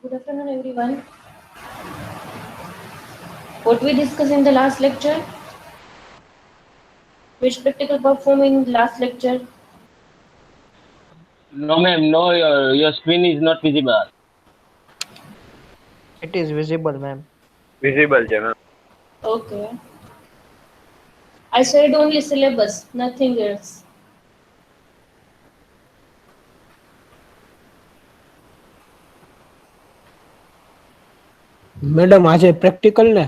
Good afternoon, everyone. What we discussed in the last lecture, which practical perform in last lecture. No, ma'am, no, your screen is not visible. It is visible, ma'am. Visible છે ma'am. Okay. I said only syllabus, nothing else. Madam આજે practical ને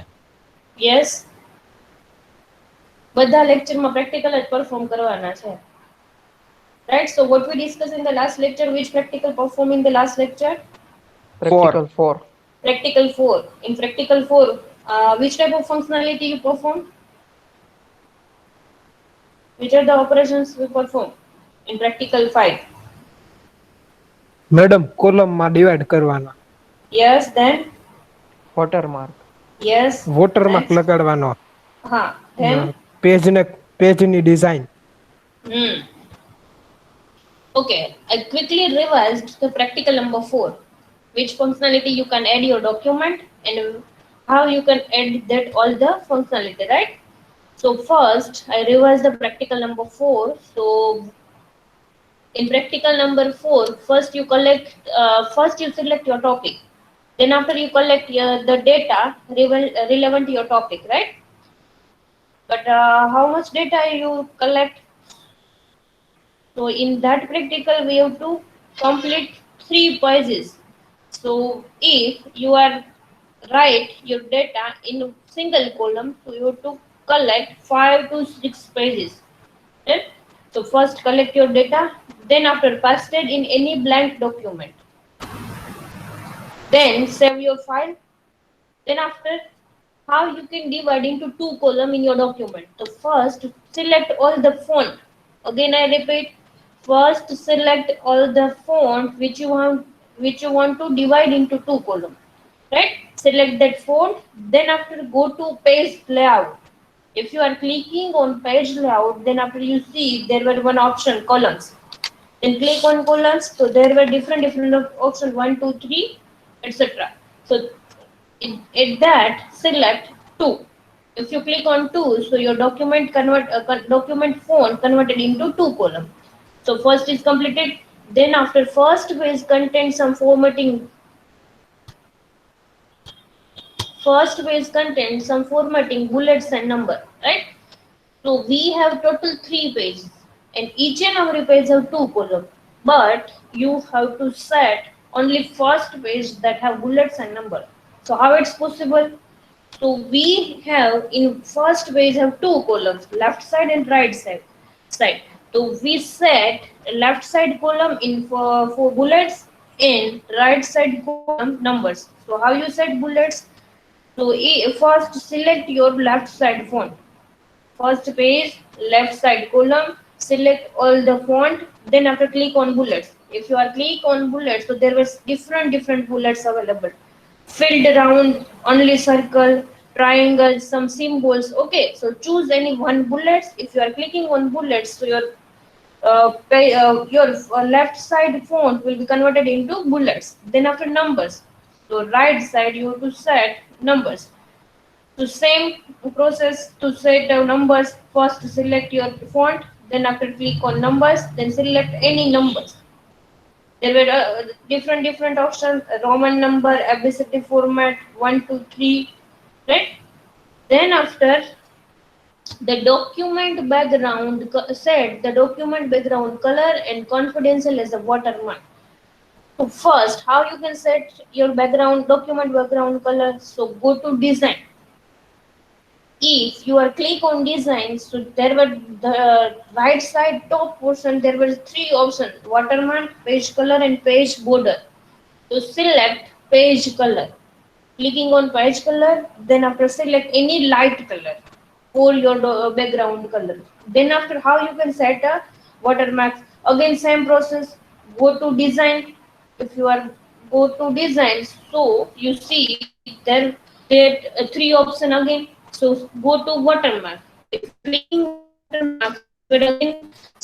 Yes. બધા લેક્ચરમાં practical જ perform કરવાના છે. Right? So what we discussed in the last lecture, which practical perform in the last lecture? Practical 4. Practical 4. In practical 4, which type of functionality you perform? Which are the operations we perform? In practical 5. Madam કોલમમાં divide કરવાના Yes, then? Watermark. Yes. Watermark Next. લગાડવાનો Ha. Then? પેજની design. Okay, I quickly revised the practical number 4, which functionality you can add your document and how you can add that all the functionality, right? So first, I revised the practical number 4. So in practical number 4, first you select your topic. Then after you collect the data relevant to your topic, right? But how much data you collect? So in that practical, we have to complete 3 pages. So if you are write your data in a single column, so you have to collect 5 to 6 pages. Right? So first collect your data, then after paste it in any blank document. Then save your file. Then after, how you can divide into 2 columns in your document. So first select all the font. Again I repeat, first select all the font which you want to divide into 2 columns. Right? Select that font. Then after go to page layout. If you are clicking on page layout, then after you see there were one option columns. Then click on columns. So there were different options 1, 2, 3, etc. So at that select 2. If you click on 2, so your document font converted into 2 columns. So first is completed. Then after first page contains some formatting. First page contains some formatting, bullets and number, right? So we have total 3 pages, and each and every page have 2 columns. But you have to set only first page that have bullets and number. So how it's possible? So we have in first page have 2 columns, left side and right side. So we set left side column in for bullets and right side column numbers. So how you set bullets? So first select your left side font. First page, left side column, select all the font, then after click on bullets. If you are click on bullets, so there was different bullets available. Filled round, only circle, triangle, some symbols. Okay, so choose any one bullets. If you are clicking on bullets, so your left side font will be converted into bullets. Then after numbers, so right side you have to set numbers. So same process to set the numbers. First select your font, then after click on numbers, then select any numbers. There were different options: Roman number, ABCD format, 1, 2, 3, right? Then after the document background, set the document background color and confidential as a watermark. So first, how you can set your document background color? So go to design. If you are click on design, so there were the right side top portion, there were 3 options: watermark, page color and page border. So select page color. Clicking on page color, then after select any light color for your background color. Then after, how you can set a watermark? Again same process. Go to design. If you are go to design, so you see there 3 option again. So go to watermark. If you are clicking on watermark, you will again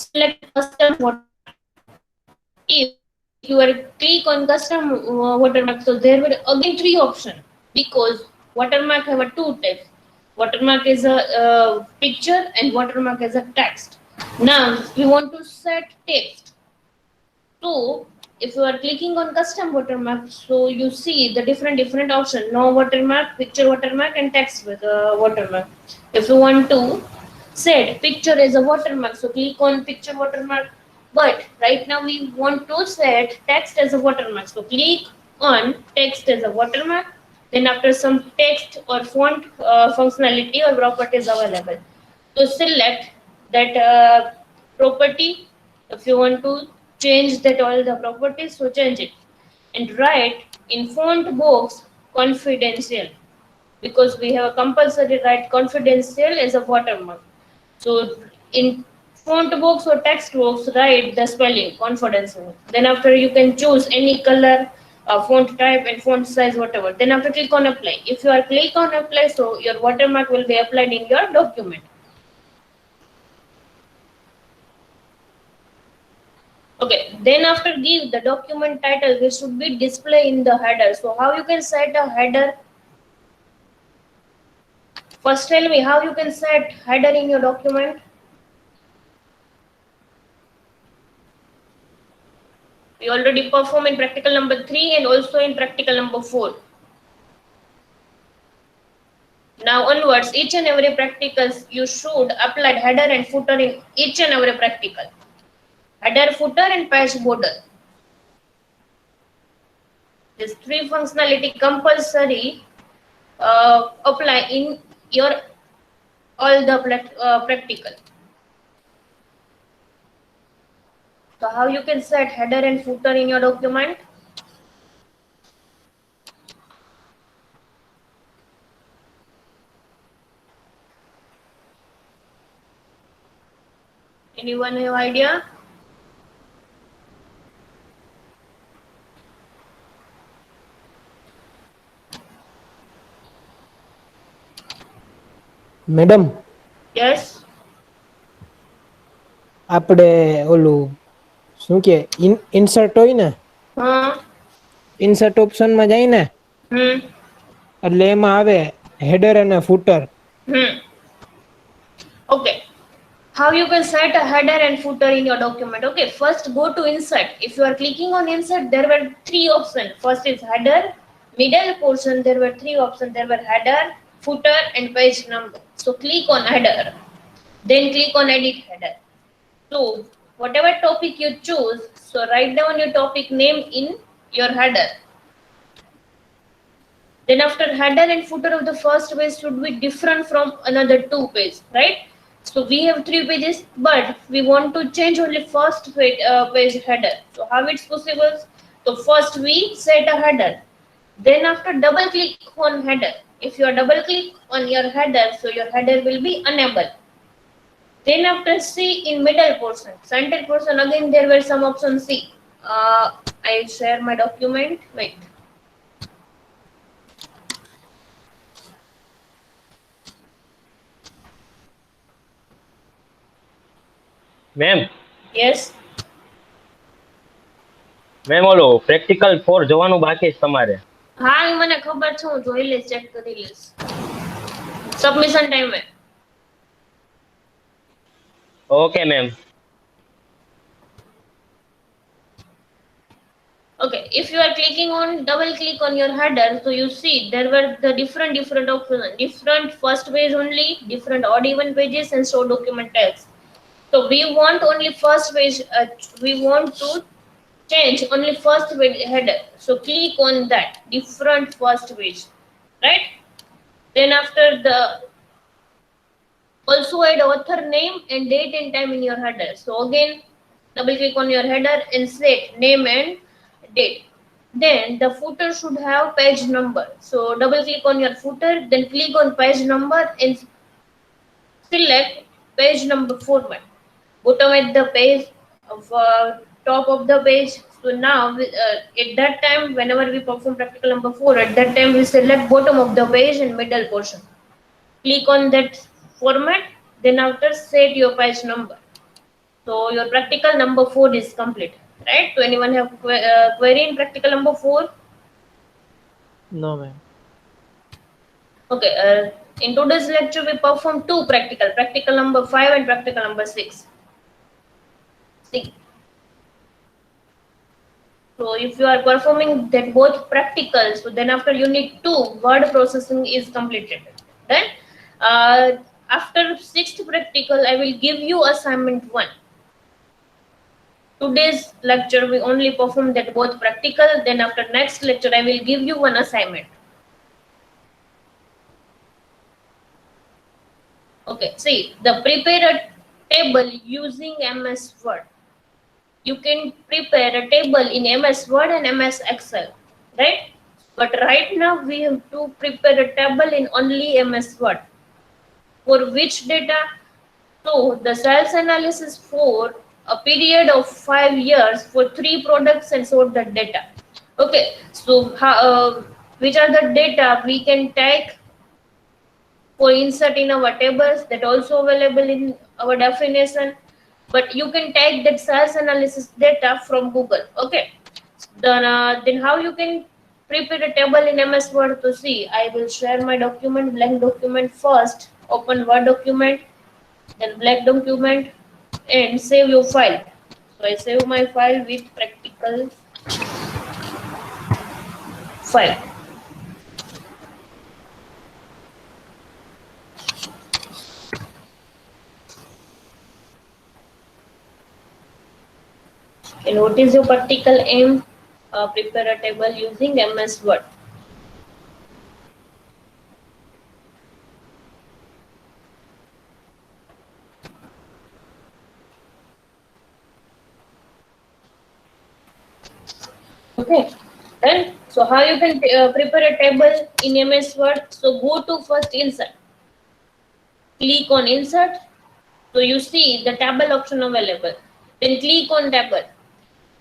select custom watermark. If you are click on custom watermark, so there will again three options, because watermark have a two types. Watermark is a picture and watermark is a text. Now we want to set text. So if you are clicking on custom watermark, so you see the different option: no watermark, picture watermark, and text with watermark. If you want to set picture as a watermark, so click on picture watermark. But right now we want to set text as a watermark, so click on text as a watermark. Then after some text or font functionality or properties available, so select that property. If you want to change that all the properties, so change it and write in font box confidential, because we have a compulsory write confidential as a watermark. So in font box or text box, write the spelling confidential. Then after you can choose any color, font type and font size, whatever. Then after click on apply. If you are click on apply, so your watermark will be applied in your document. Okay, then after give the document title, which should be display in the header. So how you can set a header? First tell me how you can set header in your document. We already perform in practical number 3 and also in practical number 4. Now onwards, each and every practical you should apply header and footer in each and every practical. Header, footer and page border. These three functionality compulsory apply in your all the practical. So how you can set header and footer in your document? Anyone have idea? Madam Yes. આપણે ઓલું શું કે insert હોય ને, insert ઓપ્શનમાં જાય ને એટલે એમાં આવે હેડર અને footer. Okay. How you can set a header and footer in your document? Okay, first go to insert. If you are clicking on insert, there were three options. First is header, middle portion, there were three options. There were header, footer and page number. So click on header, then click on edit header. So whatever topic you choose, so write down your topic name in your header. Then after header and footer of the first page should be different from another two pages, right? So we have three pages, but we want to change only first page header. So how it's possible? So first we set a header. Then after double click on header. If you are double click on your header, so your header will be enabled. Then after C in middle portion, center portion, again there were some options C. I share my document. Wait. Ma'am Yes. Ma'am ઓલો practical 4 જોવાનું બાકી છે તમારે. હા એ મને ખબર છે, હું જોઈ લઈશ, ચેક કરી લઈશ. સબમિશન ટાઈમે. Okay ma'am. Okay, if you are clicking on double click on your header, so you see there were the different options, different first page only, different odd even pages and show document text. So we want only first page, we want to change only first page header. So click on that different first page, right? Then after the also add author name and date and time in your header. So again double click on your header and set name and date. Then the footer should have page number. So double click on your footer, then click on page number and select page number format. Bottom at the page of top of the page. So now at that time, whenever we perform practical number 4, at that time we select bottom of the page and middle portion. Click on that format, then after set your page number. So your practical number 4 is complete. right? Do anyone have query in practical number 4? No, ma'am. Okay, in today's lecture we perform two practical number 5 and practical number 6. See, so if you are performing that both practicals, so then after unit 2 word processing is completed. Then after 6th practical I will give you assignment 1. Today's lecture we only perform that both practical, then after next lecture I will give you one assignment. Okay, see, the prepare a table using MS Word. You can prepare a table in MS Word and MS Excel, right? But right now we have to prepare a table in only MS Word. For which data? So the sales analysis for a period of 5 years for 3 products and sort the data. Okay, so which are the data we can take for insert in our tables, that also available in our definition, but you can take that sales analysis data from Google. Okay, then how you can prepare a table in MS Word? To see, I will share my document, blank document first, open Word document, then blank document, and save your file. So I save my file with practical file. And what is your practical aim? Prepare a table using MS Word. Okay, then so how you can prepare a table in MS Word? So go to first insert, click on insert. So you see the table option available. Then click on table.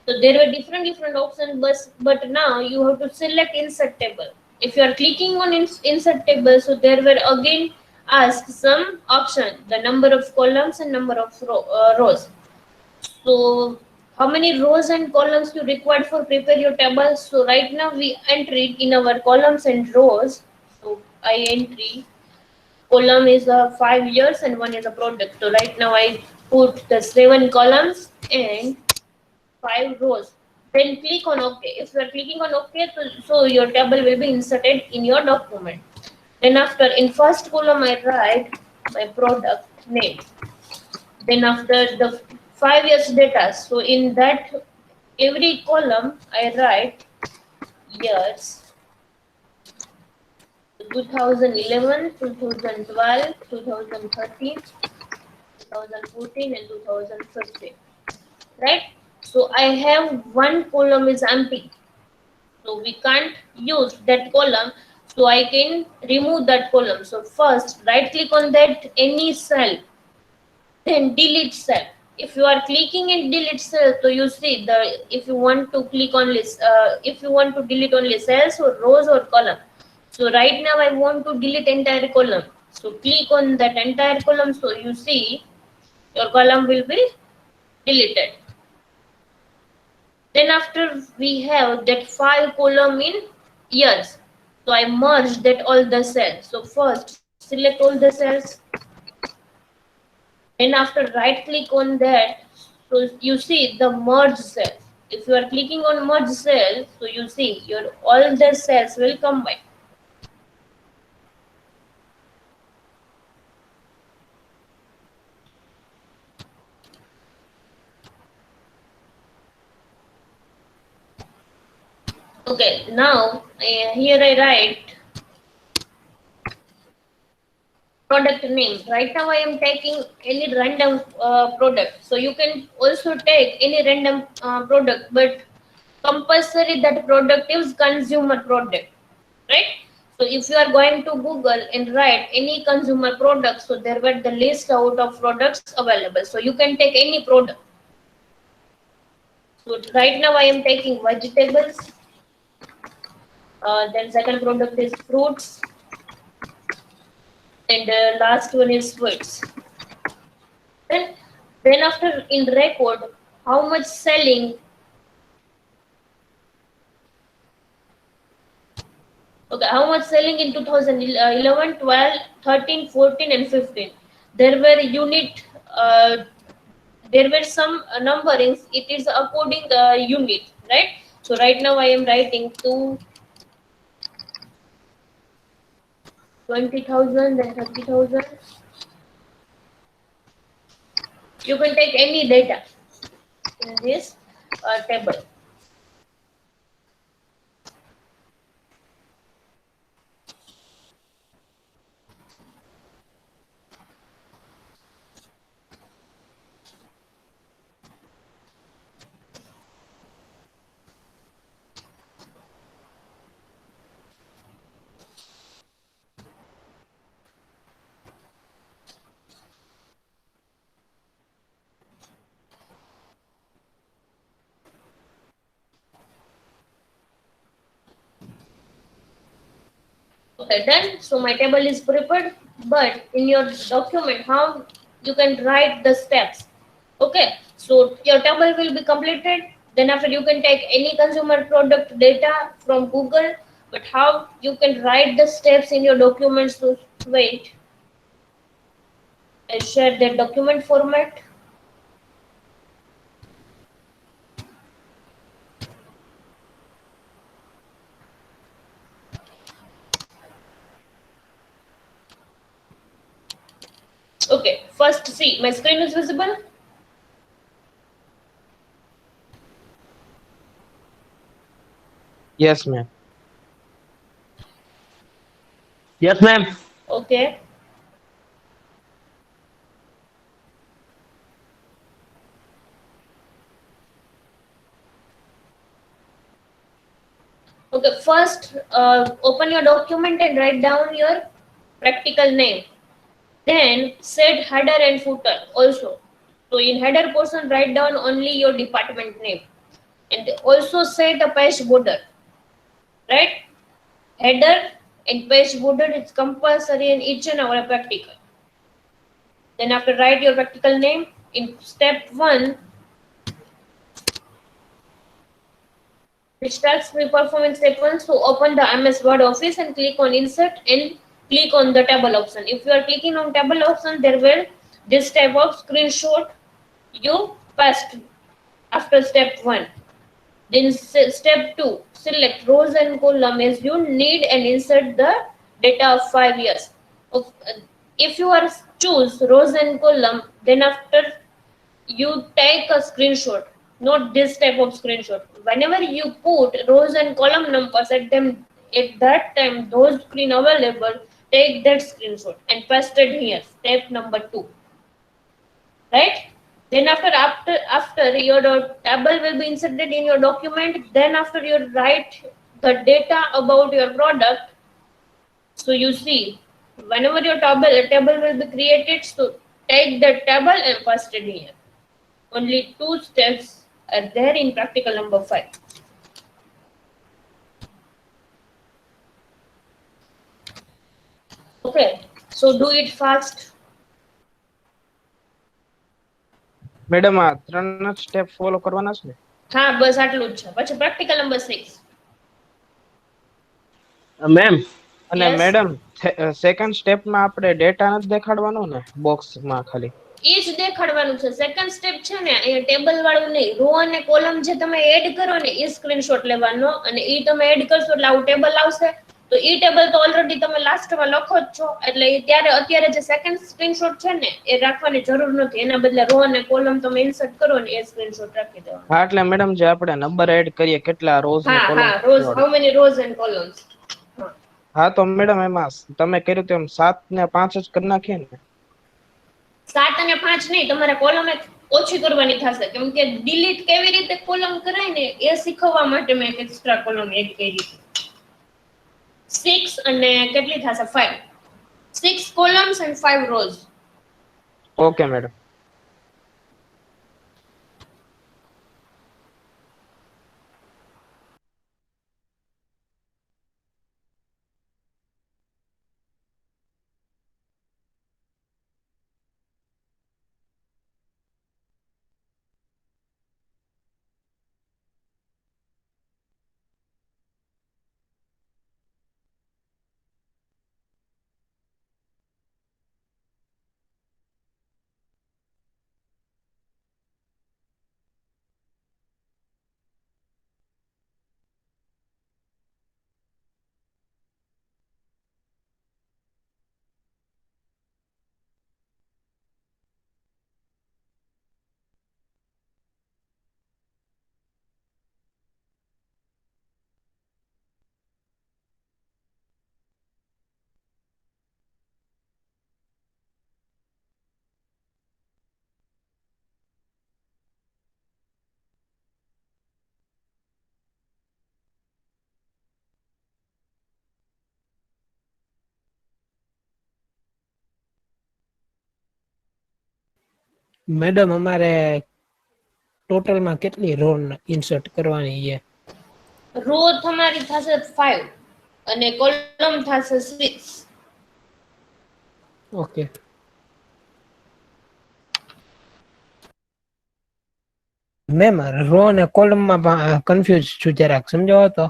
So there were different options, but now you have to select insert table. If you are clicking on insert table, so there were again asked some option, the number of columns and number of rows. So how many rows and columns you required for prepare your table? So right now we entered in our columns and rows. So I entry column is a 5 years and one is a product. So right now I put the 7 columns and 5 rows. Then click on OK. If you are clicking on OK, so your table will be inserted in your document. Then after in first column I write my product name. Then after the 5 years data, so in that every column I write years 2011, 2012, 2013, 2014 and 2015, right? So I have one column is empty, so we can't use that column, so I can remove that column. So first right click on that any cell, then delete cell. If you are clicking in delete cell, so you see the if you want to click on list, if you want to delete only cells or rows or column. So right now I want to delete entire column. So click on that entire column. So you see your column will be deleted. Then after we have that 5 column in years. So I merge that all the cells. So first select all the cells. Then after right click on that, so you see the merge cell. If you are clicking on merge cell, so you see your all the cells will combine. Okay, now here I write product name. Right now I am taking any random product. So you can also take any random product, but compulsory that product is consumer product, right? So if you are going to Google and write any consumer product, so there were the list out of products available. So you can take any product. So right now I am taking vegetables. Then second product is fruits. And the last one is sweets. Then after in record, how much selling Okay, how much selling in 2011, 12, 13, 14, and 15? There were unit, there were some numberings. It is according unit, right? So right now I am writing to 20,000 and 30,000. You can take any data in this table. Okay, done. So my table is prepared, but in your document, how you can write the steps. Okay, so your table will be completed. Then after you can take any consumer product data from Google, but how you can write the steps in your documents. So wait, I share the document format. Okay, first see, my screen is visible. Yes, ma'am. Yes, ma'am. Okay. Okay, first open your document and write down your practical name. Then set header and footer also. So in header portion, write down only your department name. And also set a page border, right? Header and page border is compulsory in each and our practical. Then after write your practical name in step 1, which task we perform in step 1. So open the MS Word Office and click on insert and click on the table option. If you are clicking on table option, there will this type of screenshot you paste after step 1. Then step 2, select rows and column as you need and insert the data of 5 years. If you are choose rows and column, then after you take a screenshot, not this type of screenshot. Whenever you put rows and column numbers at them at that time, those screen available, take that screenshot and paste it here. Step number 2, right? Then after your table will be inserted in your document. Then after you write the data about your product. So you see, whenever your table will be created, so take the table and paste it here. Only 2 steps are there in practical number 5. Okay, so do it fast. Madam આ ત્રણ step follow કરવાના છે ને? હા, બસ આટલું જ છે. પછી practical number 6. Ma'am. અને Yes. મેડમ સેકન્ડ સ્ટેપમાં આપણે ડેટા નથી દેખાડવાનો ને બોક્સમાં ખાલી? એ જ દેખાડવાનું છે. સેકન્ડ સ્ટેપ છે ને એ ટેબલ વાળું નહીં, રો અને કોલમ જે તમે એડ કરો ને એ સ્ક્રીનશોટ લેવાનો અને એ તમે એડ કરશો એટલે આવું ટેબલ આવશે. તો એ ટેબલ તો ઓલરેડી તમે લાસ્ટમાં લખો જ છો, એટલે ત્યારે અત્યારે જે સેકન્ડ સ્ક્રીનશોટ છે ને એ રાખવાની જરૂર નથી. એના બદલે રો અને કોલમ તમે ઇન્સર્ટ કરો ને એ સ્ક્રીનશોટ રાખી દેવાનો. હા, એટલે મેડમ જે આપણે નંબર એડ કરીએ કેટલા રોઝ ને હા કોલમ. હા, rose, how many rose and columns. હા, તો મેડમ એમાં તમે કર્યું તેમ 7 ને 5 જ કરી નાખીએ ને? 7 અને 5 નહીં, તમારે કોલમ ઓછી કરવાની થશે, કેમ કે ડિલીટ કેવી રીતે કોલમ કરાય ને એ શીખવવા માટે મેં એક એક્સ્ટ્રા કોલમ એડ કરી છે. 6 અને કેટલી થશે? 5. 6 columns and 5 rows. Okay madam. Madam અમારે ટોટલમાં કેટલી રો ઇન્સર્ટ કરવાની છે? રો તમારી થશે 5 અને કોલમ થશે 6. ઓકે. મેમ રો અને કોલમમાં કન્ફ્યુઝ છું જરાક, સમજાવો તો.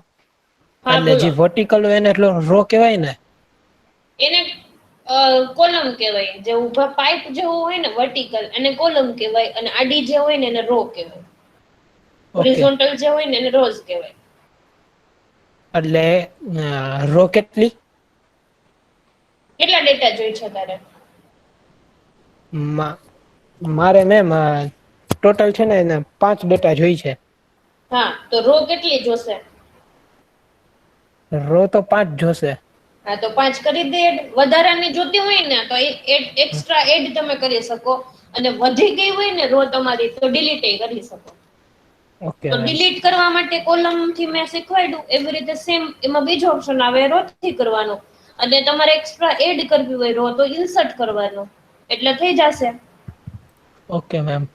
હા એટલે જે બોલો. વર્ટિકલ હોય એને એટલો રો કહેવાય ને? એને કોલમ કહેવાય. જે ઊભા પાઇપ જેવું હોય ને વર્ટિકલ અને કોલમ કહેવાય, અને આડી જે હોય ને એને રો કહેવાય. ઓકે. હોરિઝોન્ટલ જે હોય ને એને રોઝ કહેવાય. એટલે રો કેટલી? કેટલા ડેટા જોઈ છે તારે? મારે મેમ ટોટલ છે ને એને 5 ડેટા જોઈ છે. હા તો રો કેટલી જોશે? રો તો 5 જોશે. હા તો 5 કરી દે. વધારાની જોતી હોય ને તો એક્સ્ટ્રા એડ તમે કરી શકો, અને વધી ગઈ હોય ને રો તમારી તો ડિલીટ કરી શકો. ઓકે તો મેમ. ડિલીટ કરવા માટે કોલમ થી મેં શીખવાડ્યું એવી રીતે સેમ એમાં બીજો ઓપ્શન આવે રો થી કરવાનો. અને તમારે એક્સ્ટ્રા એડ કરવી હોય રો તો ઇન્સર્ટ કરવાનો, એટલે થઈ જશે. Okay ma'am.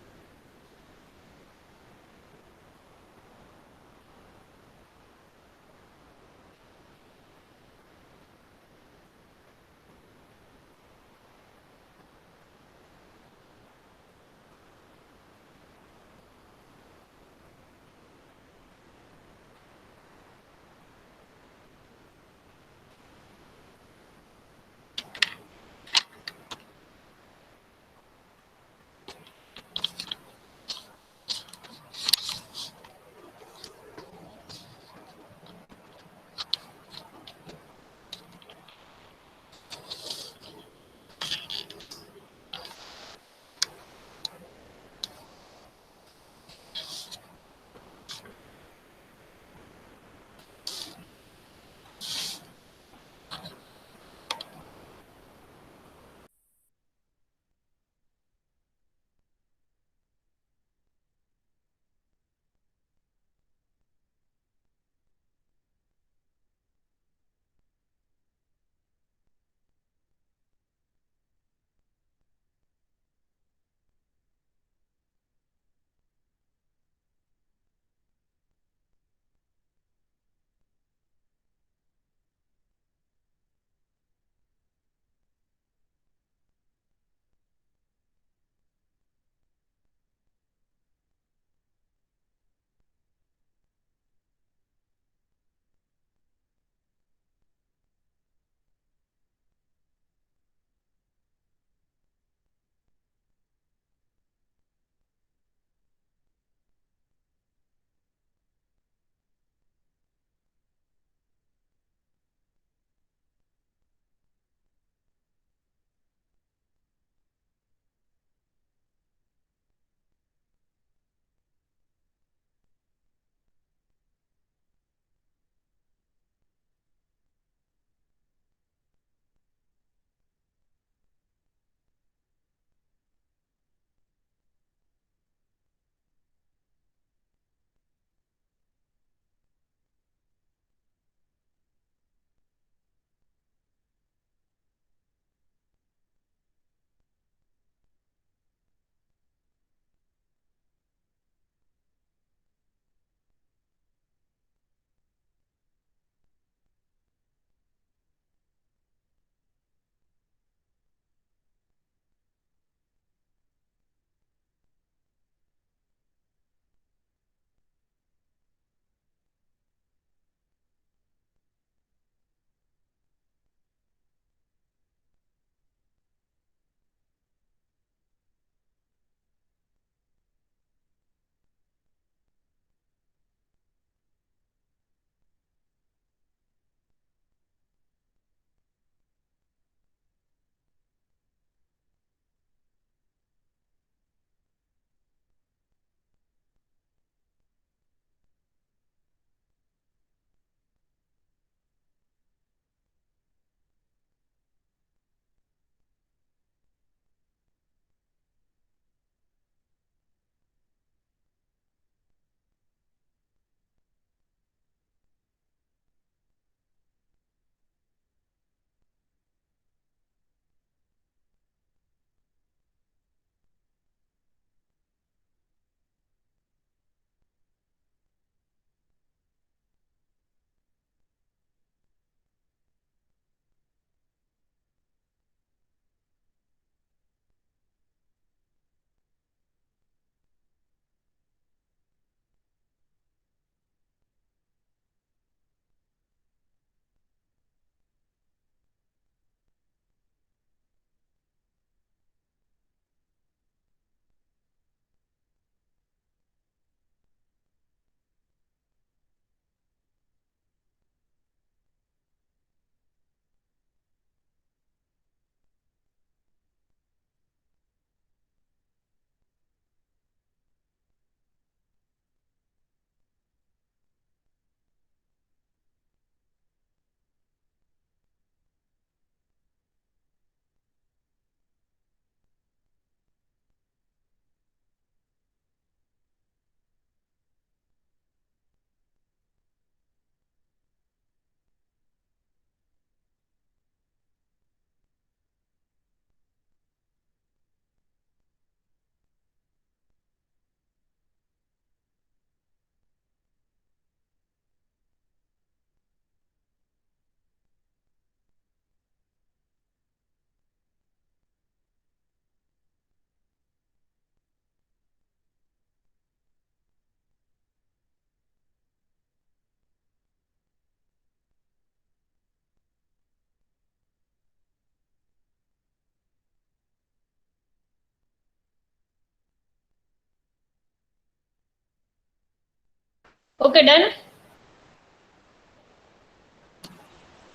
Okay, done.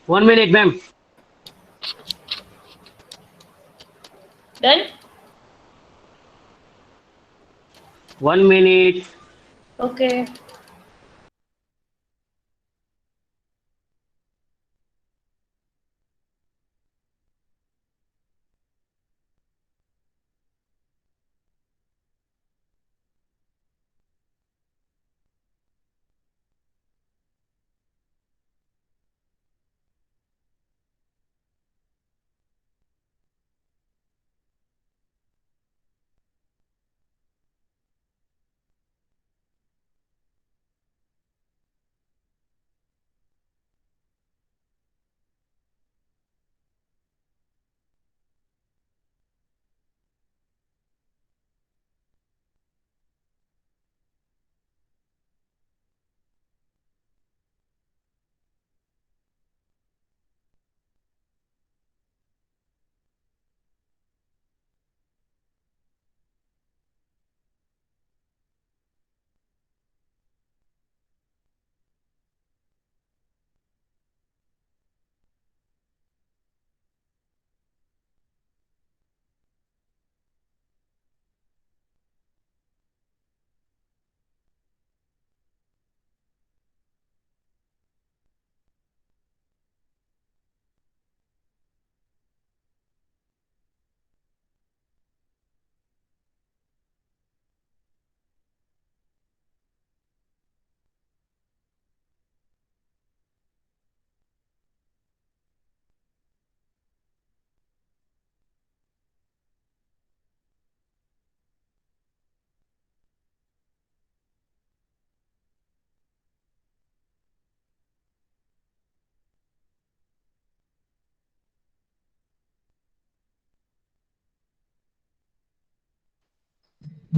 1 minute, ma'am. Done. 1 minute. Okay.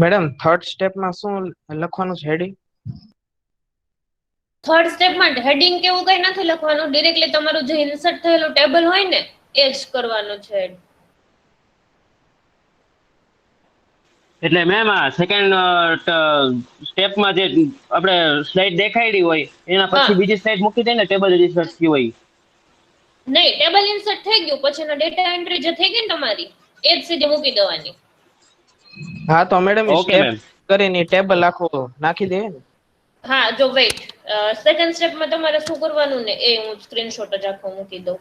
Madam third સ્ટેપમાં શું લખવાનું છે હેડિંગ? થર્ડ સ્ટેપમાં હેડિંગ કેવું કઈ નથી લખવાનું, ડિરેક્ટલી તમારું જે ઇન્સર્ટ થયેલું ટેબલ હોય ને એ જ કરવાનું છે. એટલે મેમ આ સેકન્ડ સ્ટેપમાં જે આપણે સ્લાઇડ દેખાડી હોય એના પછી હા. બીજી સ્લાઇડ મૂકી દે ને ટેબલ ઇન્સર્ટ થયું હોય. નહીં, ટેબલ ઇન્સર્ટ થઈ ગયું પછી ડેટા એન્ટ્રી જે થઈ ગઈ ને તમારી એ જ સીધી મૂકી દેવાની. હા તો મેડમ ઓકે સ્ટેપ મેમ. કરીને ટેબલ આખો નાખી દે ને. હા, જો વેઇટ, સેકન્ડ સ્ટેપમાં તમારે શું કરવાનું ને એ હું સ્ક્રીનશોટ જ આખો મૂકી દઉં.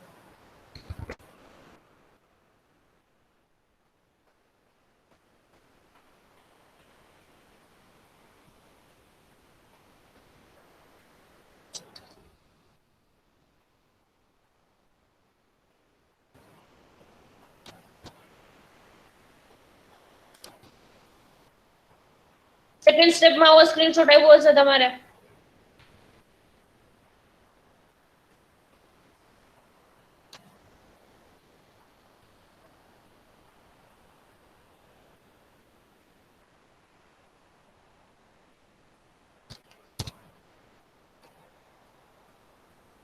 સેકન્ડ સ્ટેપમાં આવો સ્ક્રીનશોટ આવ્યો હશે તમારે.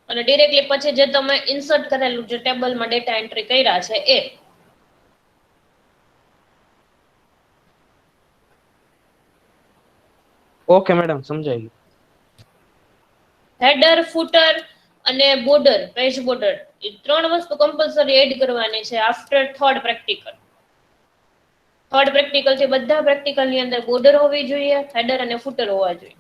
અને ડિરેક્ટલી પછી જે તમે ઇન્સર્ટ કરેલું જે ટેબલમાં ડેટા એન્ટ્રી કર્યા છે એ. ઓકે મેડમ, સમજાઈ ગયું. હેડર, ફૂટર અને બોર્ડર, પેજ બોર્ડર, એ ત્રણ વસ્તુ કમ્પલસરી એડ કરવાની છે after third practical. Third practical થી બધા પ્રેક્ટિકલ ની અંદર બોર્ડર હોવી જોઈએ, હેડર અને ફૂટર હોવા જોઈએ.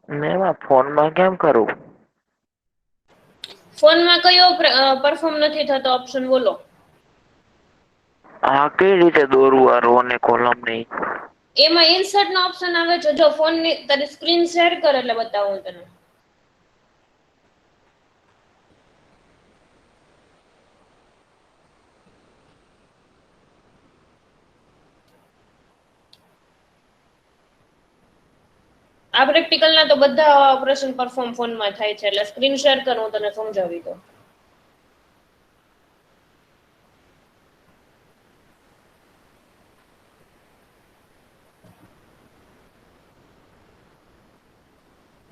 મેમ આ ફોનમાં કેમ કરું? ફોનમાં કયો પરફોર્મ નથી થતો ઓપ્શન બોલો. આ કઈ રીતે દોરવું આ રો ને કોલમ નહીં? એમાં ઇન્સર્ટ નો ઓપ્શન આવે છે, જો ફોન ની તારી સ્ક્રીન શેર કર એટલે બતાવું હું તને. આ પ્રેક્ટિકલ ના તો બધા ઓપરેશન પરફોર્મ ફોનમાં થાય છે, એટલે સ્ક્રીન શેર કર હું તને સમજાવી દઉં.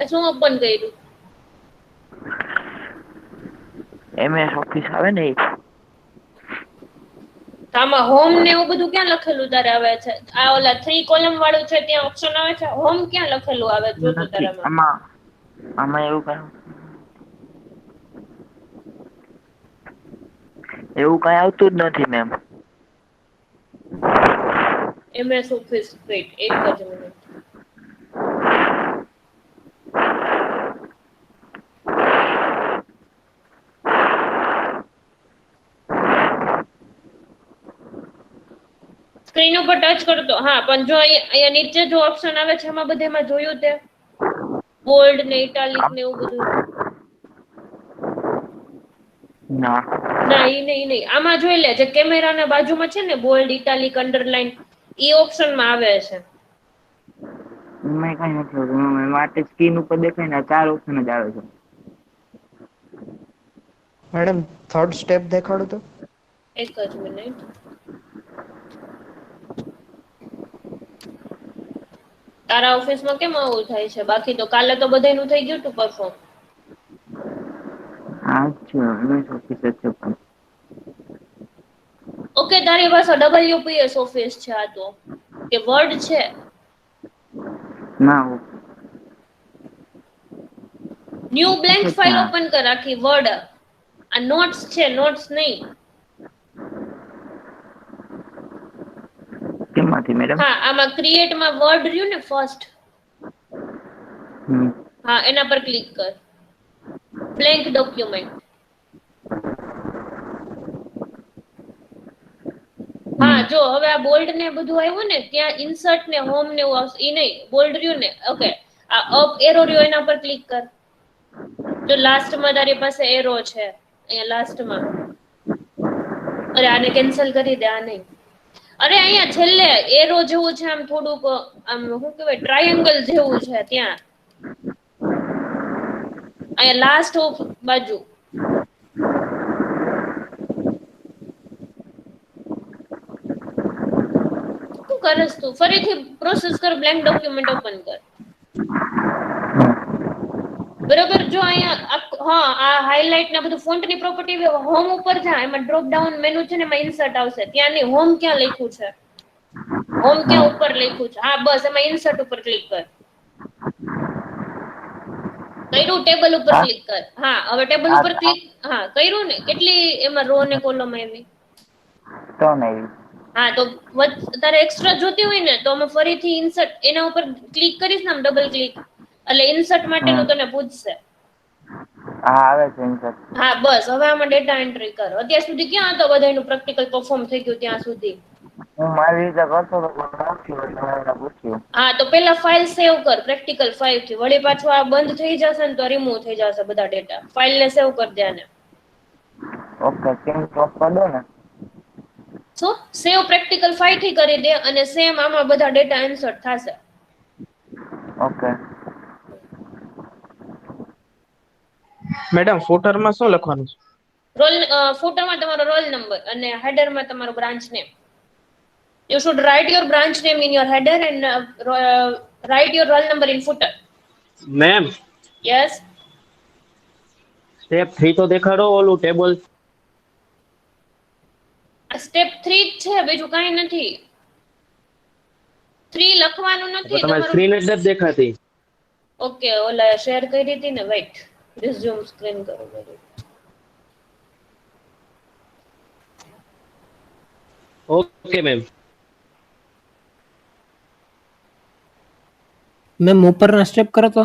શું ઓપન કર્યું? MS ઓફિસ આવે ને ઈ. આમાં હોમ ને એવું બધું ક્યાં લખેલું તારે આવે છે? આ ઓલા 3 કોલમ વાળું છે ત્યાં ઓપ્શન આવે છે, હોમ ક્યાં લખેલું આવે જો તો નથી તારામાં. આમાં એવું કઈ આવતું જ નથી મેમ. MS ઓફિસ વેઇટ એક જ મિનિટ. સ્ક્રીન ઉપર ટચ કરતો, હા પણ જો અહીંયા નીચે જો ઓપ્શન આવે છે એમાં બધેમાં જોયું તે બોલ્ડ ને ઇટાલિક ને એવું બધું. ના. ના ઈ નહીં આમાં જોઈ લે જે કેમેરાના બાજુમાં છે ને બોલ્ડ ઇટાલિક અંડરલાઇન ઈ ઓપ્શન માં આવે છે. એમાં કઈ નથી હોતું, માટે સ્ક્રીન ઉપર દેખાય ને 4 ઓપ્શન જ આવે છે. મેડમ થર્ડ સ્ટેપ દેખાડો તો. એક જ મિનિટ. તારા ઓફિસમાં કેમ આવું થાય છે? બાકી તો કાલે તો બધાયનું થઈ ગયું તું પરફોર્મ. હા છે, MS ઓફિસ જ છે પણ. ઓકે તારી પાસે WPS ઓફિસ છે આ તો કે વર્ડ છે? ના. ન્યુ બ્લેન્ક ઓફિસ ફાઇલ ના. ઓપન કર આખી વર્ડ. આ નોટ્સ છે, નોટ્સ નહીં. કેમાંથી મેડમ? હા આમાં ક્રિએટમાં વર્ડ રહ્યું ને ફર્સ્ટ. હા એના પર ક્લિક કર. Blank document. હા જો હવે આ બોલ્ડ ને બધું આવ્યું ને ત્યાં ઇન્સર્ટ ને હોમ ને એવું આવશે. ઈ નહીં બોલ્ડ રહ્યું ને, ઓકે આ અપ એરો રહ્યો એના પર ક્લિક કર. જો લાસ્ટમાં તારી પાસે એરો છે અહીંયા લાસ્ટમાં. અરે આને કેન્સલ કરી દે, આ નહીં. અરે અહીંયા છેલ્લે એરો જેવું છે, આમ થોડુંક આમ શું કહેવાય ટ્રાયેંગલ જેવું છે ત્યાં. અહીંયા લાસ્ટ બાજુ. શું કરસ તું? ફરીથી પ્રોસેસ કર, બ્લેન્ક ડોક્યુમેન્ટ ઓપન કર. બરોબર જો અહીંયા હા આ હાઇલાઇટ ને બધું ફોન્ટ ની પ્રોપર્ટી હોમ ઉપર જા, એમાં ડ્રોપ ડાઉન મેનુ છે ને એમાં ઇન્સર્ટ આવશે. ત્યાં ની હોમ ક્યાં લખ્યું છે? હોમ ક્યાં ઉપર લખ્યું છે? હા બસ એમાં ઇન્સર્ટ ઉપર ક્લિક કર. કર્યું? ટેબલ ઉપર હા ક્લિક કર. હા હવે ટેબલ ઉપર ક્લિક, હા કર્યું ને? કેટલી એમાં રો ને કોલમ આવી? તો નહીં. હા તો તારે એક્સ્ટ્રા જોતી હોય ને તો અમે ફરીથી ઇન્સર્ટ એના ઉપર ક્લિક કરીશ ને આમ ડબલ ક્લિક એટલે ઇન્સર્ટ માટેનું તને પૂછશે. હા આવે છે ઇન્સર્ટ. હા બસ હવે આમાં ડેટા એન્ટ્રી કર. અત્યાર સુધી ક્યાં હતો બધાયનું પ્રેક્ટિકલ પરફોર્મ થઈ ગયું ત્યાં સુધી? હું મારી રીતે કરતો તો પણ નથી એટલે મેં એને પૂછ્યું. હા તો પેલા ફાઇલ સેવ કર પ્રેક્ટિકલ 5 થી. વળી પાછું આ બંધ થઈ જશે ને તો રિમૂવ થઈ જશે બધા ડેટા. ફાઇલ ને સેવ કર દે આને. ઓકે કેમ સ્ટોપ કરી દો ને. શું સેવ પ્રેક્ટિકલ 5 થી કરી દે અને સેમ આમાં બધા ડેટા ઇન્સર્ટ થશે. ઓકે. મેડમ ફૂટરમાં શું લખવાનું છે? રોલ ફૂટરમાં તમારો રોલ નંબર અને હેડરમાં તમારો branch name. You should write your branch name in your header and write your roll number in footer. Ma'am Yes. Step 3 તો દેખાડો ઓલું ટેબલ. સ્ટેપ 3 જ છે, બીજું કાંઈ નથી. 3 લખવાનું નથી તમારી તમારું. સ્ક્રીન જ નથી દેખાતી. ઓકે ઓલા શેર કરી હતી ને, વેઇટ રિઝ્યુમ સ્ક્રીન કરો. Okay ma'am. મેમ ઉપરના સ્ટેપ કરો તો.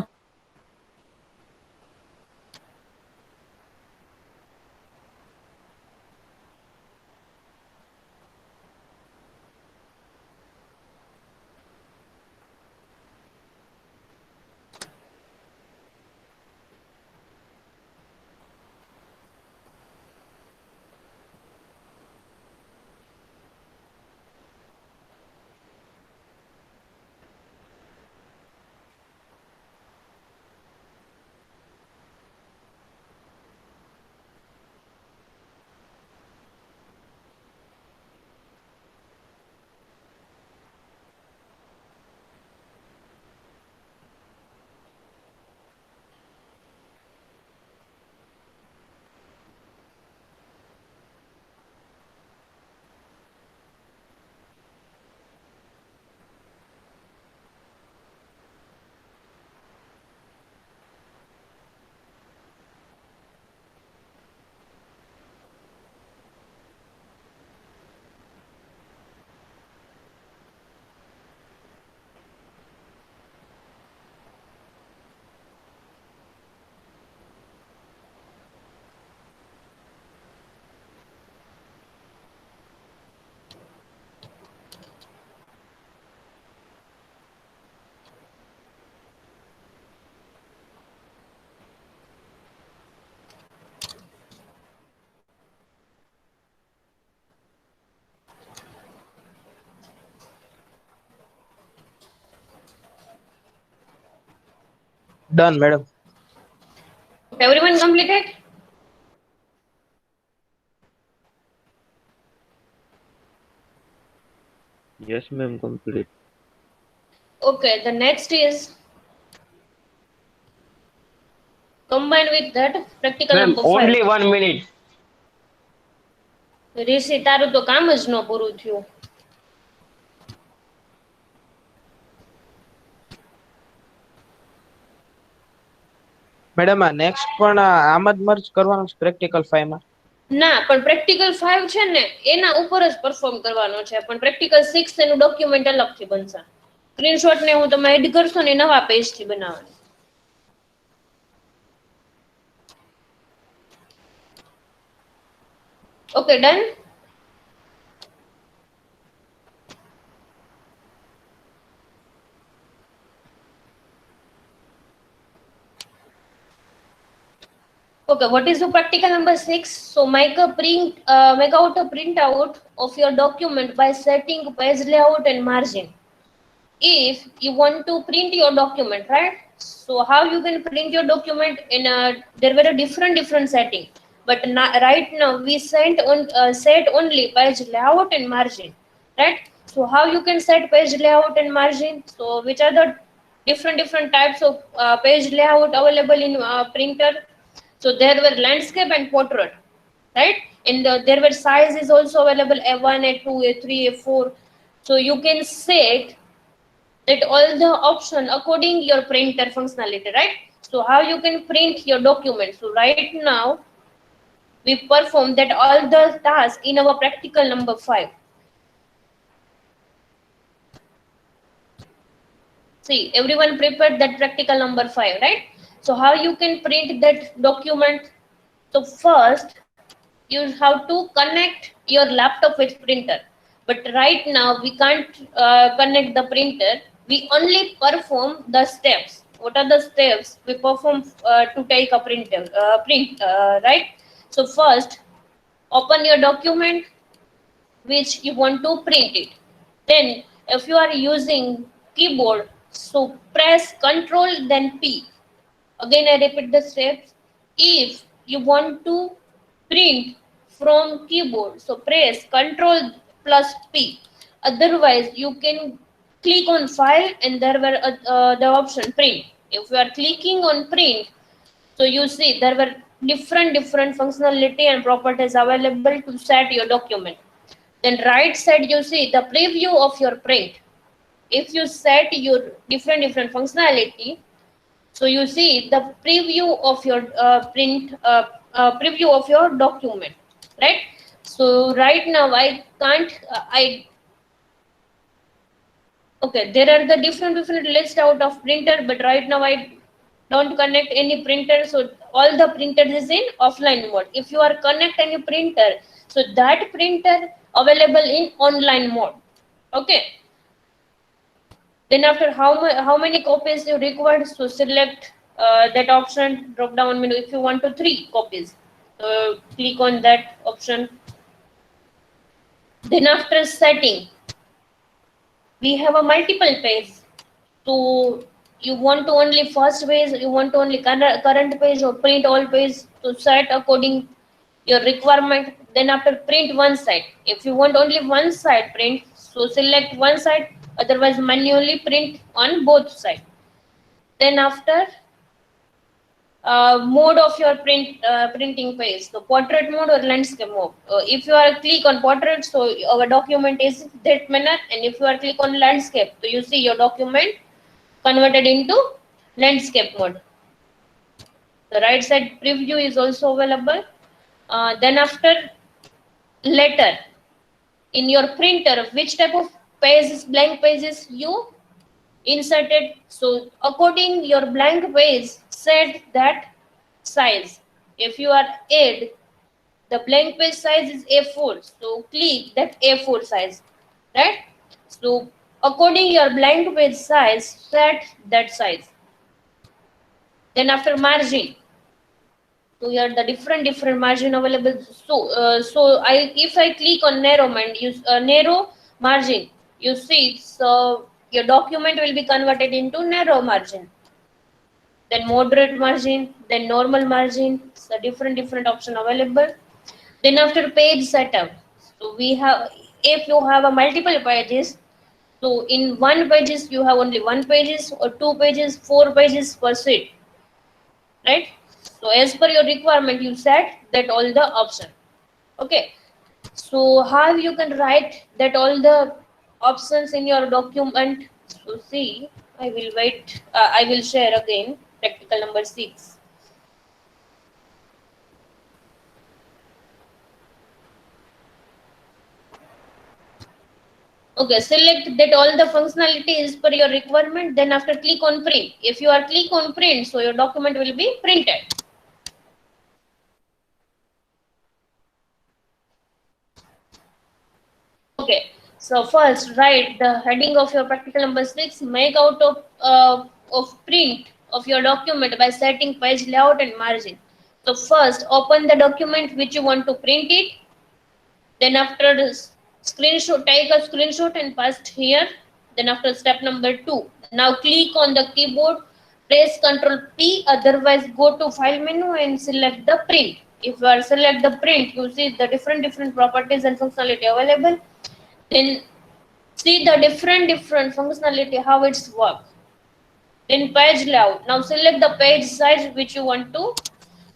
Done, madam. Everyone completed? Yes, ma'am, complete. Okay, the next is combined with that practical ma'am number 5. Only 1 minute. Rishi તારું તો કામ જ ન પૂરું થયું. મેડમ આ નેક્સ્ટ પણ આમ જ મર્જ કરવાનું છે પ્રેક્ટિકલ 5 માં? ના, પણ પ્રેક્ટિકલ 5 છે ને એના ઉપર જ પરફોર્મ કરવાનો છે, પણ પ્રેક્ટિકલ 6 એનું ડોક્યુમેન્ટ અલગથી બનશે. સ્ક્રીનશોટ ને હું તમે એડ કરશો ને નવા પેજ થી બનાવવાનું. Okay, done. Okay, what is the practical number 6? So make out a printout of your document by setting page layout and margin. If you want to print your document, right? So how you can print your document there were a different setting, but right now we set only page layout and margin, right? So how you can set page layout and margin? So which are the different types of page layout available in printer? So there were landscape and portrait, right? And there were size is also available, A1, A2, A3, A4. So you can set that all the option according your printer functionality, right? So how you can print your document? So right now we perform that all the tasks in our practical number 5. See, everyone prepared that practical number 5, right? So how you can print that document? So first you have to connect your laptop with printer, but right now we can't connect the printer. We only perform the steps. What are the steps we perform to take a print, right? So first open your document which you want to print it. Then if you are using keyboard, so press Ctrl then P. Again I repeat the steps. If you want to print from keyboard, so press Ctrl plus P. Otherwise you can click on file and there were the option print. If you are clicking on print, so you see there were different functionality and properties available to set your document. Then right side you see the preview of your print. If you set your different functionality, so you see the preview of your preview of your document, right? So right now I can't okay, there are the different list out of printer, but right now I don't connect any printer, so all the printers is in offline mode. If you are connect any printer, so that printer available in online mode. Okay, then after how many copies you required, so select that option, drop down menu. If you want to 3 copies, click on that option. Then after setting, we have a multiple page. So you want to only first page, you want to only current page, or print all page, to set according your requirement. Then after print one side, if you want only one side print, so select one side, otherwise manually print on both sides. Then after mode of your printing page, so portrait mode or landscape mode. If you are click on portrait, so our document is that manner, and if you are click on landscape, so you see your document converted into landscape mode. The right side preview is also available. Then after letter, in your printer which type of pages, blank pages you inserted, so according your blank page set that size. If you are add the blank page size is A4, so click that A4 size, right? So according your blank page size, set that size. Then after margin, so here the different margin available. So if I click on narrow margin, you see, so your document will be converted into narrow margin. then moderate margin, then normal margin. So different option available. Then after page setup, so we have, if you have a multiple pages, so in one pages you have only one pages or two pages, 4 pages per sheet, right? So as per your requirement, you set that all the option. Okay. So how you can write that all the options in your document? So see, I will wait. I will share again practical number 6. Okay, select that all the functionality is per your requirement. Then after click on print. If you are click on print, so your document will be printed. Okay, so first write the heading of your practical number 6. Make out of print of your document by setting page layout and margin. So first open the document which you want to print it. Then after this screenshot, take a screenshot and paste here. Then after step number 2, now click on the keyboard, press Ctrl P, otherwise go to file menu and select the print. If you are select the print, you see the different properties and functionality available. Then see the different functionality, how it's work. Then page layout. Now select the page size which you want to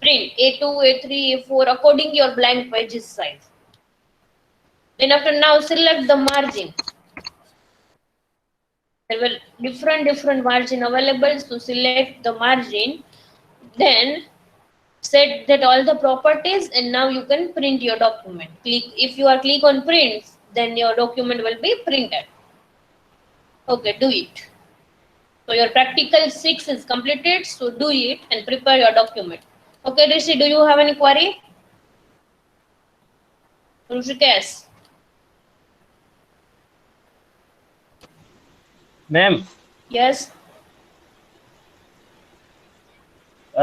print, A2, A3, A4, according your blank pages size. Then after now select the margin. There will different margin available. So select the margin. Then set that all the properties, and now you can print your document. Click, if you are click on print, then your document will be printed. Okay, do it. So your practical 6 is completed. So do it and prepare your document. Okay, Rishi, do you have any query? Rushikesh. Ma'am Yes.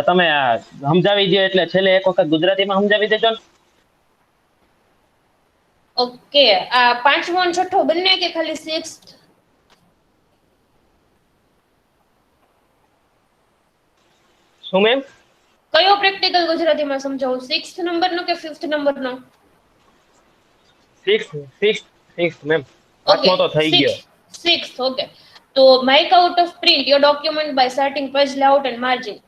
તમે આ સમજાવી દો એટલે છેલ્લે એક વખત ગુજરાતીમાં સમજાવી દેજો ને. ઓકે, આ પાંચમો અને છઠ્ઠો બંને કે ખાલી 6th? શું મેમ? કયો પ્રેક્ટિકલ ગુજરાતીમાં સમજાવું, 6th નંબરનો કે 5th નંબરનો? 6th ma'am. પાંચમો તો થઈ ગયો. 6th. ઓકે, તો make out of print your document by setting page layout and margin.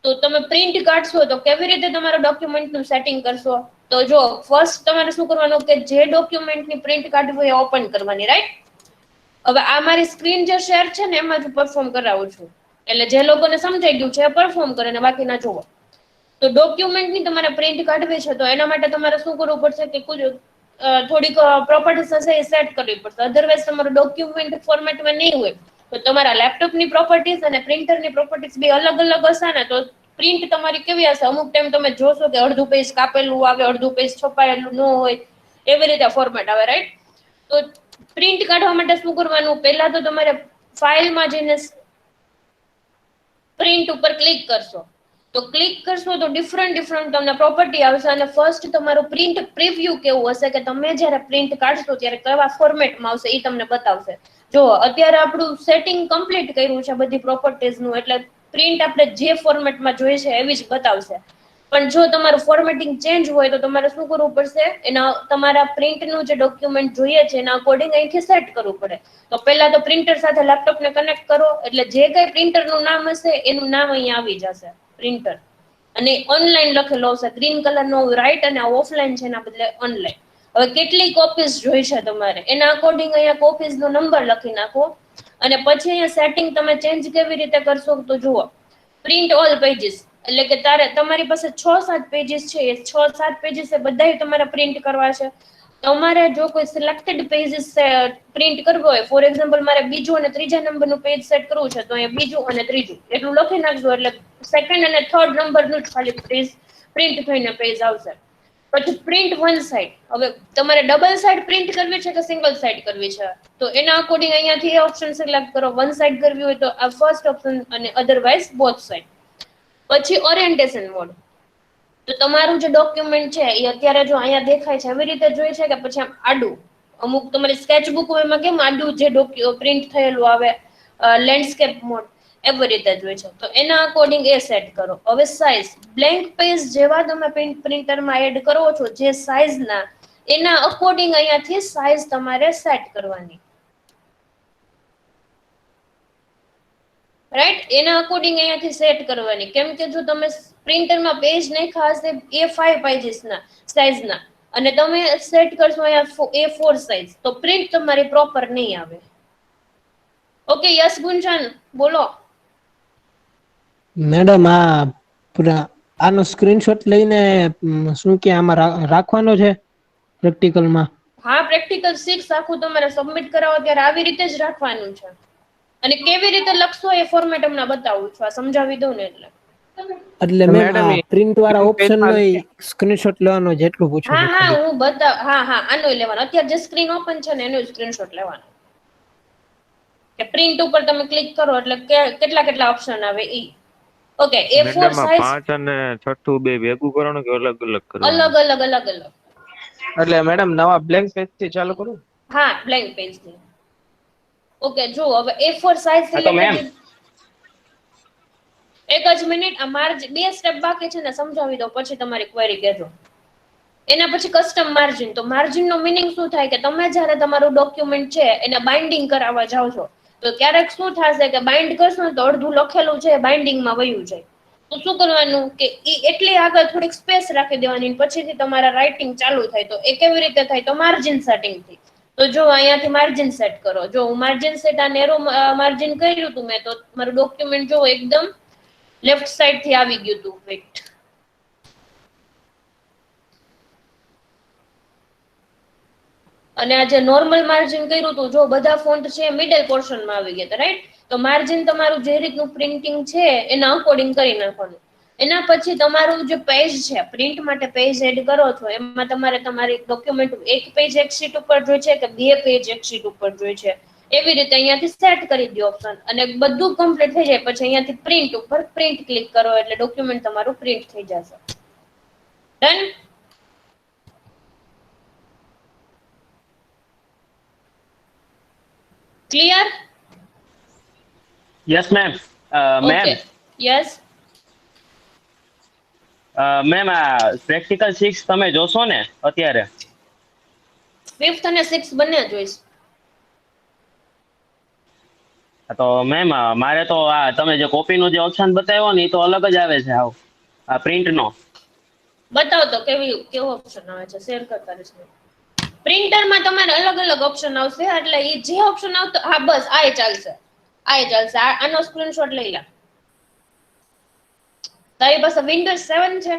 તો તમે પ્રિન્ટ કાઢશો તો કેવી રીતે તમારા ડોક્યુમેન્ટનું સેટિંગ કરશો? તો જો ફર્સ્ટ તમારે શું કરવાનું કે જે ડોક્યુમેન્ટની પ્રિન્ટ કાઢવી એ ઓપન કરવાની, રાઈટ? હવે આ મારી સ્ક્રીન જે શેર છે ને એમાં જ પરફોર્મ કરાવું છું, એટલે જે લોકોને સમજાઈ ગયું છે એ પરફોર્મ કરે ને બાકીના જુઓ. તો ડોક્યુમેન્ટની તમારે પ્રિન્ટ કાઢવી છે તો એના માટે તમારે શું કરવું પડશે કે થોડીક પ્રોપર્ટીઝ હશે એ સેટ કરવી પડશે. અધરવાઇઝ તમારું ડોક્યુમેન્ટ ફોર્મેટમાં નહીં હોય તો તમારા લેપટોપની પ્રોપર્ટીઝ અને પ્રિન્ટરની પ્રોપર્ટીઝ બે અલગ હશે ને તો પ્રિન્ટ તમારી કેવી હશે? અમુક ટાઈમ તમે જોશો કે અડધું પેજ કાપેલું આવે, અડધું પેજ છપાયેલું ન હોય, એવી રીતે ફોર્મેટ આવે, રાઈટ? તો પ્રિન્ટ કાઢવા માટે શું કરવાનું? પહેલા તો તમારે ફાઇલમાં જઈને પ્રિન્ટ ઉપર ક્લિક કરશો. તો ક્લિક કરશો તો ડિફરન્ટ તમને પ્રોપર્ટી આવશે અને ફર્સ્ટ તમારું પ્રિન્ટ પ્રિવ્યુ કેવું હશે કે તમે જ્યારે પ્રિન્ટ કાઢશો ત્યારે કેવા ફોર્મેટમાં આવશે એ તમને બતાવશે. જો અત્યારે આપણું સેટિંગ કમ્પ્લીટ કર્યું છે બધી પ્રોપર્ટીઝનું, એટલે પ્રિન્ટ આપણે જે ફોર્મેટમાં જોઈએ છે એવી જ બતાવશે. પણ જો તમારું ફોર્મેટિંગ ચેન્જ હોય તો તમારે શું કરવું પડશે? એના તમારા પ્રિન્ટનું જે ડોક્યુમેન્ટ જોઈએ છે એના અકોર્ડિંગ અહીંથી સેટ કરવું પડે. તો પહેલા તો પ્રિન્ટર સાથે લેપટોપને કનેક્ટ કરો, એટલે જે કઈ પ્રિન્ટરનું નામ હશે એનું નામ અહીંયા આવી જશે, પ્રિન્ટર. અને ઓનલાઈન લખેલો હશે, ગ્રીન કલરનો, રાઈટ, અને ઓફલાઈન છે એના બદલે ઓનલાઈન. હવે કેટલી કોપીઝ જોઈ છે તમારે એના અકોર્ડિંગ અહીંયા કોપીઝનો નંબર લખી નાખો. અને પછી અહીંયા સેટિંગ તમે ચેન્જ કેવી રીતે કરશો તો જુઓ, પ્રિન્ટ ઓલ પેજીસ, એટલે કે તમારી પાસે 6-7 પેજીસ છે, એ 6-7 પેજીસ એ બધાય તમારે પ્રિન્ટ કરવા છે. તમારે જો કોઈ સિલેક્ટેડ પેજીસ પ્રિન્ટ કરવો હોય, ફોર એક્ઝામ્પલ મારે બીજું અને ત્રીજા નંબરનું પેજ સેટ કરવું છે તો અહીંયા બીજું અને ત્રીજું એટલું લખી નાખજો, એટલે સેકન્ડ અને થર્ડ નંબરનું જ ખાલી પેજ પ્રિન્ટ થઈને પેજ આવશે. પછી પ્રિન્ટ વન સાઈડ, હવે તમારે ડબલ સાઈડ પ્રિન્ટ કરવી છે કે સિંગલ સાઈડ કરવી છે તો એના અકોર્ડિંગ અહીંયાથી એ ઓપ્શન સિલેક્ટ કરો. વન સાઈડ કરવી હોય તો આ ફર્સ્ટ ઓપ્શન અને અધરવાઇઝ બોથ સાઈડ. પછી ઓરિએન્ટેશન મોડ, તો તમારું જે ડોક્યુમેન્ટ છે એ અત્યારે જો અહીંયા દેખાય છે એવી રીતે જોઈએ છે કે પછી આમ આડું, અમુક તમારી સ્કેચબુક હોય એમાં કેમ આડું જે પ્રિન્ટ થયેલું આવે, લેન્ડસ્કેપ મોડ, એવી રીતે જોઈએ છે તો એના અકોર્ડિંગ એ સેટ કરો. હવે સાઇઝ બ્લેન્ક પેજ જેવા તમે પ્રિન્ટરમાં એડ કરો છો જે સાઇઝના એના અકોર્ડિંગ અહીંયાથી સાઇઝ તમારે સેટ કરવાની, રાઈટ? એના અકોર્ડિંગ અહીંયાથી સેટ કરવાની. કેમ કે જો તમે પ્રિન્ટરમાં પેજ નાખ્યા હશે A5 પેજીસના સાઇઝના અને તમે સેટ કરશો અહીંયા A4 સાઇઝ તો પ્રિન્ટ તમારી પ્રોપર નહીં આવે. ઓકે યસ ગુંજન બોલો. મેડમ આ પૂરા આનો સ્ક્રીનશોટ લઈને શું કે આમાં રાખવાનો છે પ્રેક્ટિકલમાં? હા, પ્રેક્ટિકલ 6 આખું તમારે સબમિટ કરાવો ત્યારે આવી રીતે જ રાખવાનું છે. અને કેવી રીતે લખશો એ ફોર્મેટ હમણાં બતાવું છું, આ સમજાવી દઉં ને એટલે. એટલે મેમ મેડમ આ એ પ્રિન્ટ વાળા ઓપ્શન નો પેજમાં સ્ક્રીનશોટ લેવાનો જેટલું પૂછું હા છું હા ખાલી. હું હા આનો લેવાનો. અત્યારે જે સ્ક્રીન ઓપન છે ને એનો સ્ક્રીનશોટ લેવાનો. કે પ્રિન્ટ ઉપર તમે ક્લિક કરો એટલે કેટલા કેટલા ઓપ્શન આવે ઈ. ઓકે A4 મેડમ આ સાઇઝ 5 અને 6 બે ભેગું કરવાનું કે અલગ અલગ કરવાનું? અલગ અલગ અલગ અલગ. એટલે મેડમ નવા બ્લેન્ક પેજ થી ચાલુ કરું? હા, બ્લેન્ક પેજ થી. ઓકે જો હવે A4 સાઇઝ હા તો મેમ રિલેટેડ એક જ મિનિટ, આ માર્જિન 2 સ્ટેપ બાકી છે ને સમજાવી દો પછી તમારી ક્વેરી કહેજો. એના પછી કસ્ટમ માર્જિન. તો માર્જિન નો મિનિંગ શું થાય કે તમે જ્યારે તમારું ડોક્યુમેન્ટ છે એને બાઇન્ડિંગ કરાવવા જાવ છો તો ક્યારેક શું થશે કે બાઇન્ડ કરશો ને તો અડધું લખેલું છે બાઇન્ડિંગમાં વયું જાય. તો શું કરવાનું કે એટલી આગળ થોડીક સ્પેસ રાખી દેવાની પછીથી તમારા રાઇટિંગ ચાલુ થાય. તો એ કેવી રીતે થાય તો માર્જિન સેટિંગ થી. તો જો અહીંયાથી માર્જિન સેટ કરો. જો હું માર્જિન સેટ આ નેરો માર્જિન કર્યું હતું મેં તો મારું ડોક્યુમેન્ટ જો એકદમ લેફ્ટ સાઈડ થી આવી ગયું હતું. વેઇટ, અને આ જે નોર્મલ માર્જિન કર્યું હતું જો બધા ફોન્ટ છે મિડલ પોર્શનમાં આવી ગયા હતા, રાઈટ? તો માર્જિન તમારું જે રીતનું પ્રિન્ટિંગ છે એના અકોર્ડિંગ કરી નાખવાનું. એના પછી તમારું જે પેજ છે પ્રિન્ટ માટે પેજ એડ કરો છો એમાં તમારે તમારી ડોક્યુમેન્ટ એક પેજ એક શીટ ઉપર જોઈ છે કે 2 પેજ એક શીટ ઉપર જોઈ છે એવી રીતે અહીંયાથી સેટ કરી દો ઓપ્શન અને બધું કમ્પ્લીટ થઈ જાય પછી અહીંયાથી પ્રિન્ટ ઉપર પ્રિન્ટ ક્લિક કરો એટલે ડોક્યુમેન્ટ તમારું પ્રિન્ટ થઈ જશે. Done? Clear? Yes ma'am. Ma'am okay yes. Ma'am આ પ્રેક્ટિકલ 6 તમે જોશો ને અત્યારે? 5th અને 6th બંને જોઈશ. તો મેમ મારે તો આ તમે જે કોપીનો જે ઓપ્શન બતાવ્યો ને એ તો અલગ જ આવે છે આવ આ પ્રિન્ટનો. બતાવો તો કેવો ઓપ્શન આવે છે શેર કરતા રહેજો. પ્રિન્ટરમાં તમારે અલગ અલગ ઓપ્શન આવશે એટલે એ જે ઓપ્શન આવતો હા બસ આ ચાલશે. આનો સ્ક્રીનશોટ લઈ લે. તારી પાસે વિન્ડોઝ 7 છે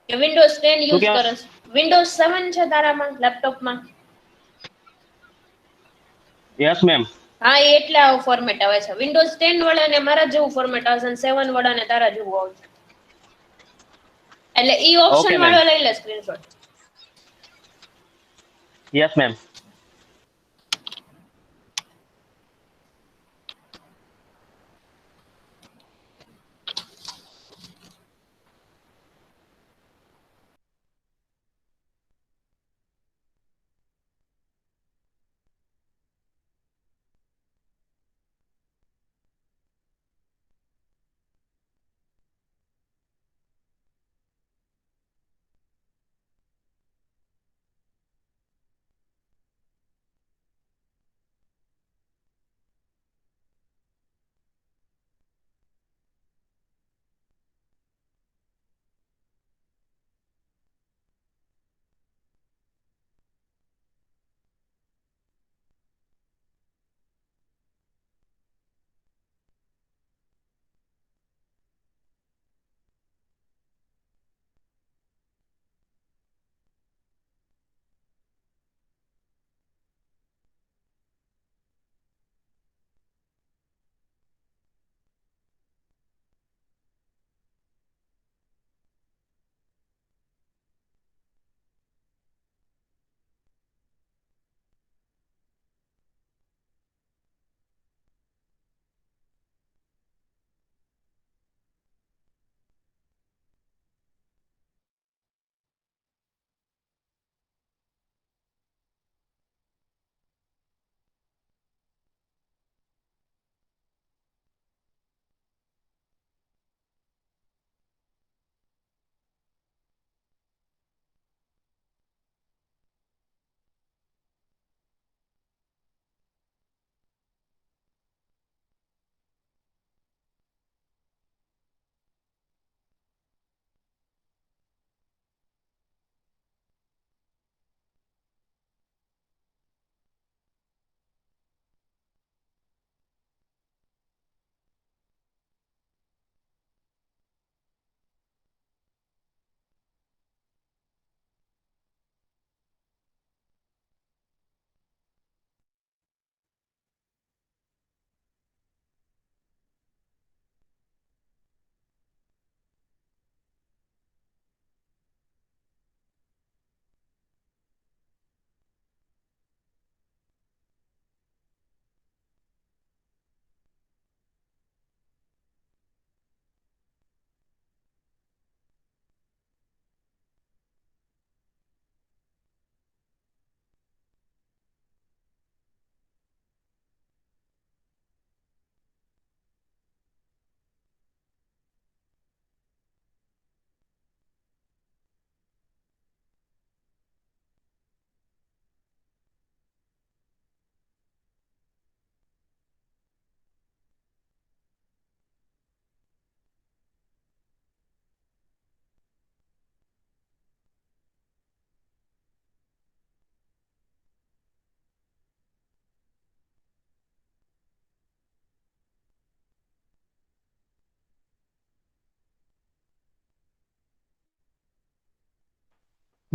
કે વિન્ડોઝ 10 શું યુઝ કે? કરે છે? વિન્ડોઝ 7 છે તારામાં લેપટોપમાં? Yes ma'am. હા એ એટલે આવો ફોર્મેટ આવે છે. વિન્ડોઝ 10 વાળાને મારા જેવું ફોર્મેટ આવશે અને 7 વાળાને તારા જેવું આવશે. એટલે ઈ ઓપ્શન ઓકે મેમ. વાળો લઈ લે સ્ક્રીનશોટ. Yes ma'am.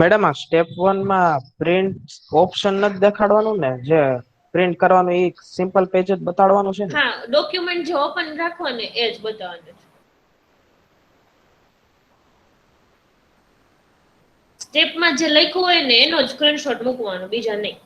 મેડમ આ સ્ટેપ 1 માં પ્રિન્ટ ઓપ્શન નથી દેખાડવાનું ને, જે પ્રિન્ટ કરવાનું એ સિમ્પલ પેજ જ બતાડવાનું છે ને? હા, ડોક્યુમેન્ટ જે ઓપન રાખો ને એ જ બતાવવાનું છે. સ્ટેપમાં જે લખ્યું હોય ને એનો જ સ્ક્રીનશોટ મૂકવાનો, બીજા નહીં.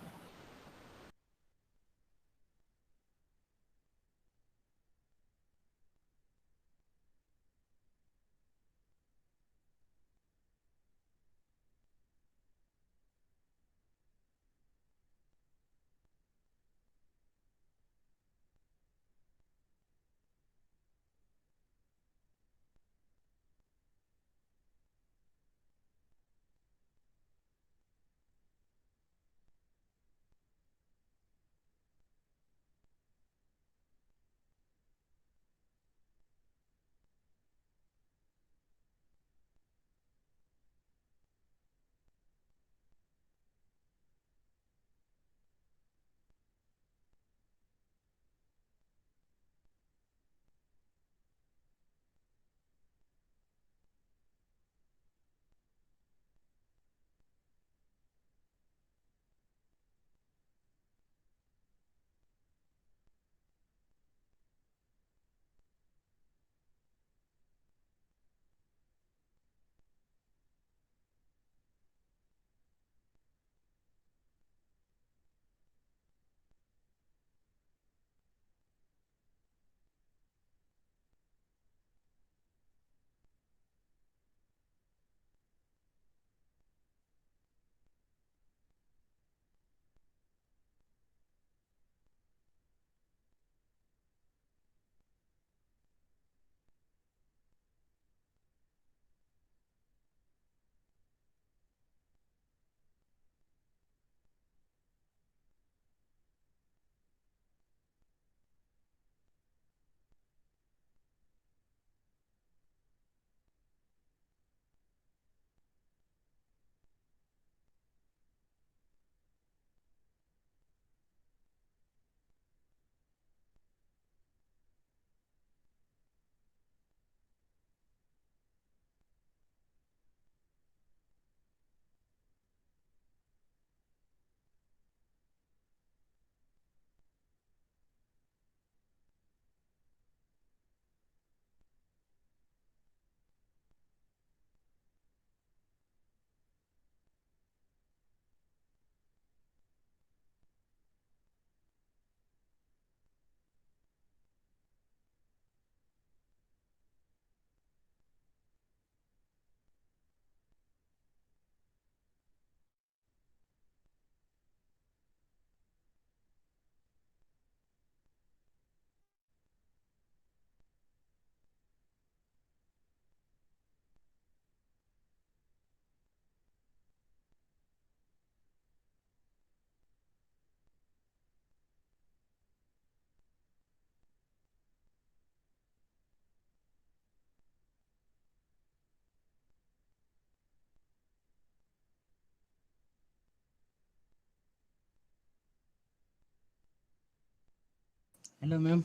Hello ma'am.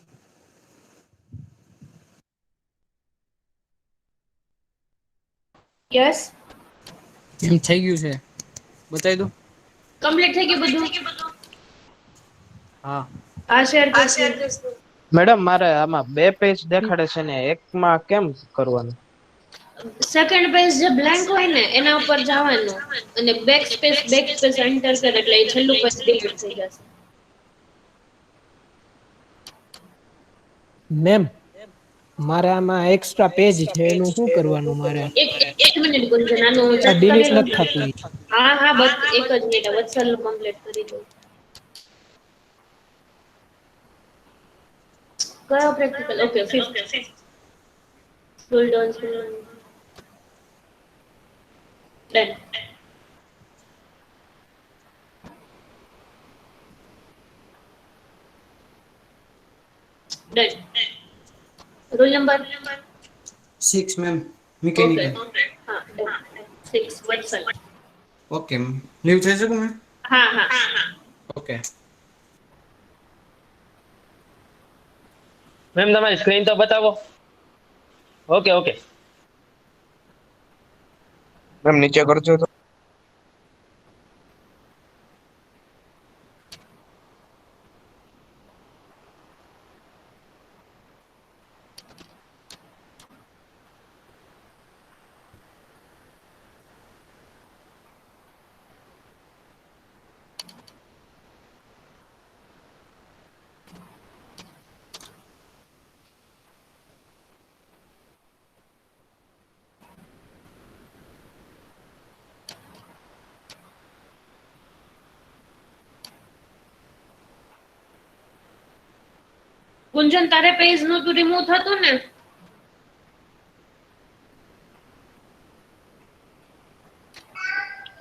યસ. એમ થઈ ગયું છે, બતાવી દો. કમ્પ્લીટ થઈ ગયું બધું? હા. આ શેર કરશું. મેડમ મારે આમાં બે પેજ દેખાડે છે ને, એકમાં કેમ કરવાનું? સેકન્ડ પેજ જે બ્લેન્ક હોય ને એના ઉપર જવાનું અને બેક સ્પેસ એન્ટર કર એટલે એ છેલ્લું પેજ ડિલીટ થઈ જશે. મેમ મારે આમાં એક્સ્ટ્રા પેજ છે, એનું શું કરવાનું મારે? એક મિનિટ ગુંજન, આનું હું આ ચેક કરી ડિલીટ લઉં. નથી થતું ઈ. હા હા, બસ એક જ મિનિટ, વત્સલ કમ્પ્લીટ કરી દઉં. કયો practical? Okay, 5th. Scroll down done. Done. Roll number 6 ma'am, okay. Mechanical. હા, ડન. 6 વત્સલ. ઓકે મેમ, લીવ થઈ શકું મેમ? હા હા. ઓકે. મેમ તમારી સ્ક્રીન તો બતાવો. Okay okay. મેમ નીચે કરજો તો. કુંજન તારે પેજ નું તું રિમૂવ થતું ને?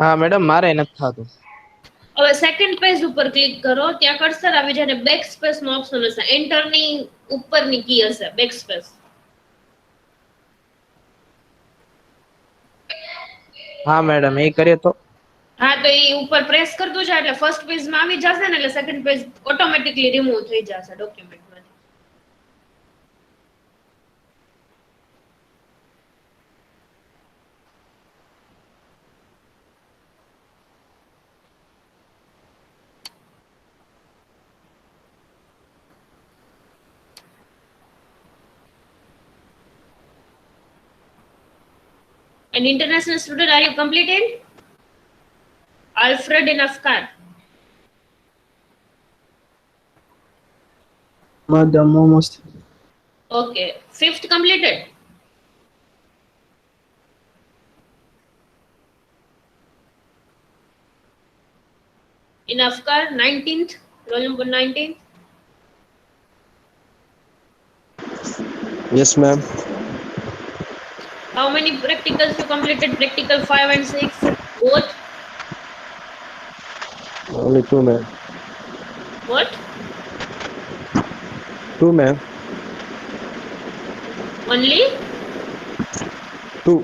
હા મેડમ મારે નથી થતું. હવે સેકન્ડ પેજ ઉપર ક્લિક કરો, ત્યાં કર્સર આવી જાય ને બેક સ્પેસ નો ઓપ્શન હશે, એન્ટર ની ઉપરની કી હશે બેક સ્પેસ. હા મેડમ એ કરીએ તો? હા તો એ ઉપર પ્રેસ કરતું જાય એટલે ફર્સ્ટ પેજ માં આવી જશે ને એટલે સેકન્ડ પેજ ઓટોમેટિકલી રિમૂવ થઈ જશે ડોક્યુમેન્ટમાંથી. An international student, are you completed? Alfred and Afkar. Madam, almost. Okay. Fifth completed. In Afkar, 19th, roll number 19. Yes, ma'am. How many practicals you completed? Practical 5 and 6, both? Only two, ma'am. What? Two, ma'am. Only? Two.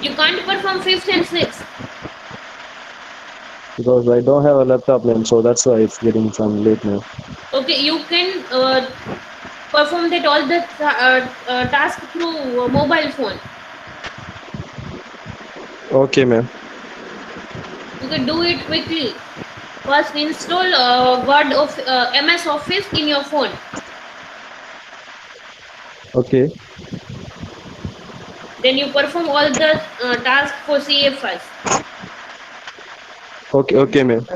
You can't perform 5th and 6th. Because I don't have a laptop, ma'am, so that's why it's getting some late now. Okay, you can perform that all the task through mobile phone. Okay, ma'am. You can do it quickly. First install Word of MS Office in your phone. Okay. Then you perform all the tasks for CA first. Okay, okay, ma'am.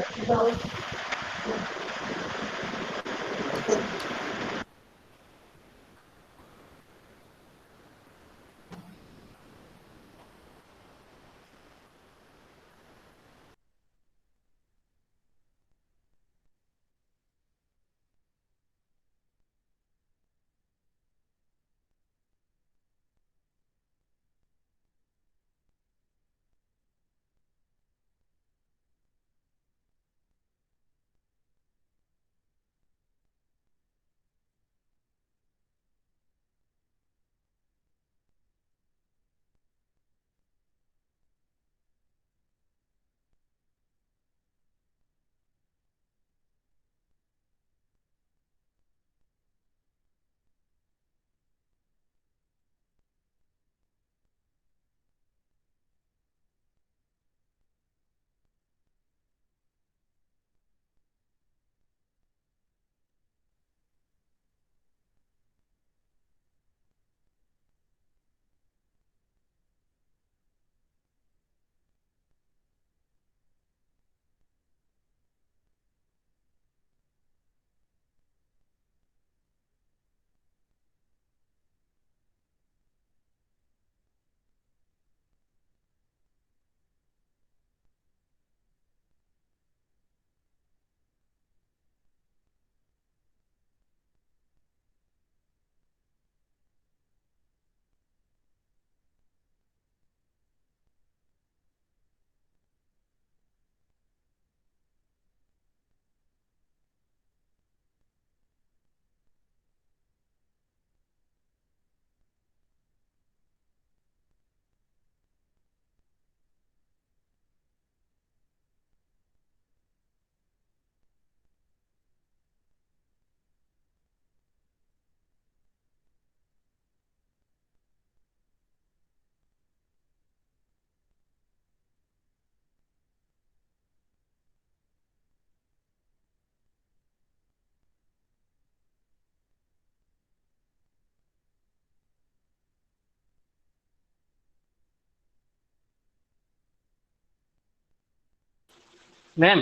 Ma'am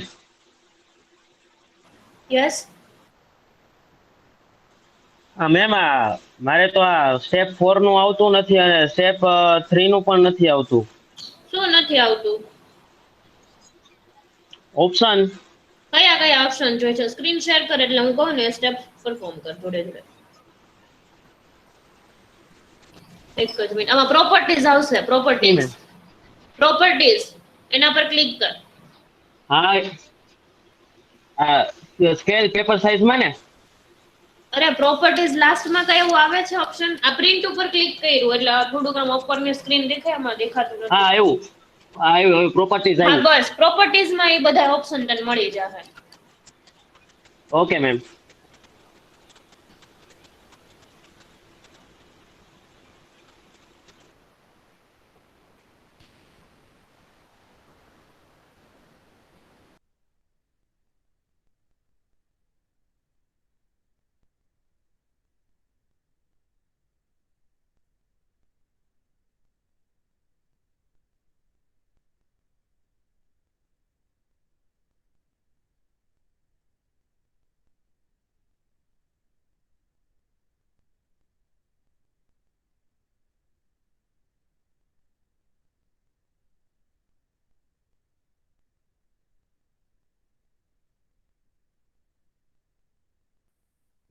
Yes. Ma'am મારે તો આ step 4 નું આવતું નથી અને step 3 નું પણ નથી આવતું. શું નથી આવતું? ઓપ્શન કયા કયા ઓપ્શન જોઈએ છે સ્ક્રીન શેર કર એટલે હું કહું ને સ્ટેપ પરફોર્મ કર જોડે જોડે એક જ મિનિટ આમાં પ્રોપર્ટીઝ આવશે પ્રોપર્ટીઝ મેમ પ્રોપર્ટીઝ એના પર ક્લિક કર હા સ્કેલ પેપર સાઇઝ માં ને અરે પ્રોપર્ટીઝ લાસ્ટમાં કઈ એવું આવે છે ઓપ્શન આ પ્રિન્ટ ઉપર ક્લિક કર્યું એટલે આ થોડુંક આમ ઉપરની સ્ક્રીન દેખાય એમાં દેખાતું હા નથી આવ્યું પ્રોપર્ટીઝ હા આવ્યું બસ પ્રોપર્ટીઝ માં એ બધા ઓપ્શન તને મળી જશે okay ma'am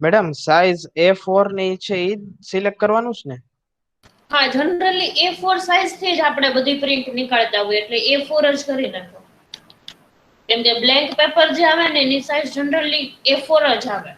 madam size A4 ની છે ઈ સિલેક્ટ કરવાનું છે ને? હા જનરલી A4 સાઇઝ થી જ આપણે બધી પ્રિન્ટ નીકાળતા હોય એટલે A4 જ કરી નાખો કેમ કે બ્લેન્ક પેપર જે આવે ને એની સાઇઝ જનરલી A4 જ આવે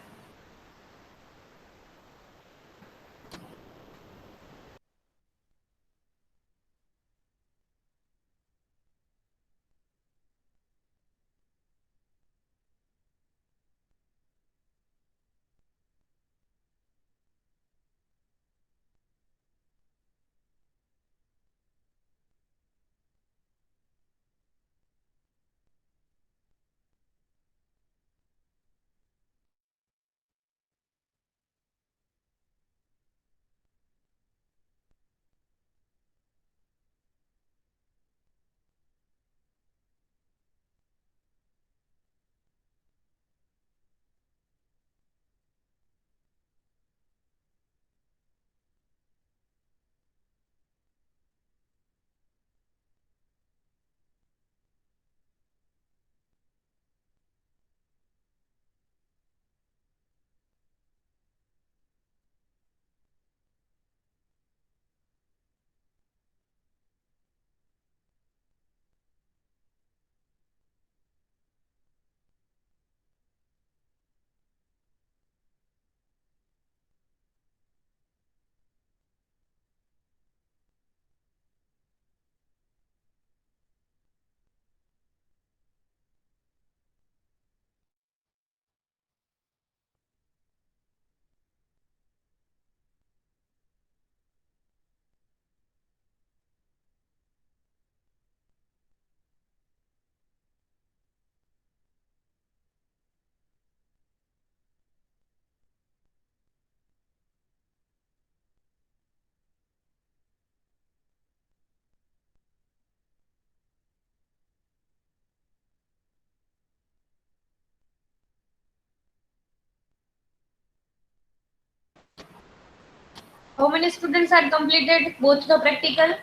How many students had completed both the practical?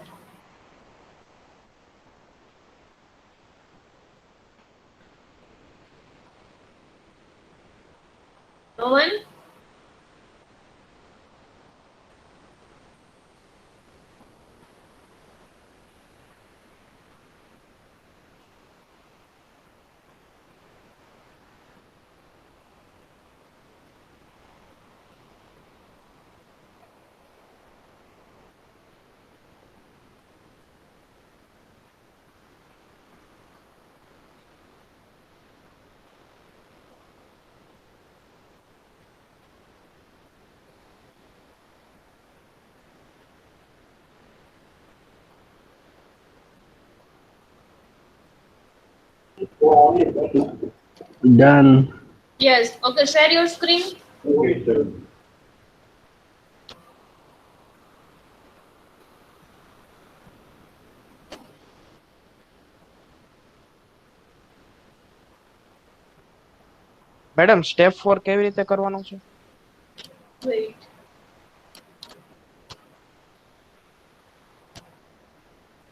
No one? Done. Yes. Okay, share your screen. Madam step 4 કેવી રીતે કરવાનું છે? Wait.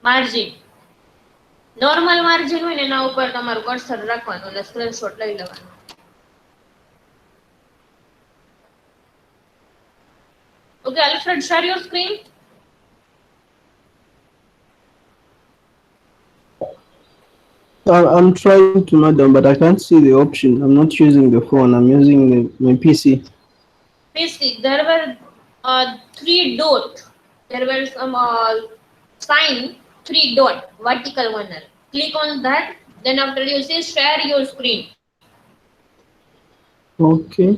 Margin. નોર્મલ માર્જિન હોય ને એના ઉપર તમારું કર્સર રાખવાનું અને સ્ક્રીનશોટ લઈ લેવાનો. Okay, Alfred, share your screen. I'm trying to, madam, but I can't see the option. I'm not using the phone. I'm using my PC. PC. There were 3 dot. There were some sign 3 dot vertical one. Click on that. Then after you say share your screen. Okay.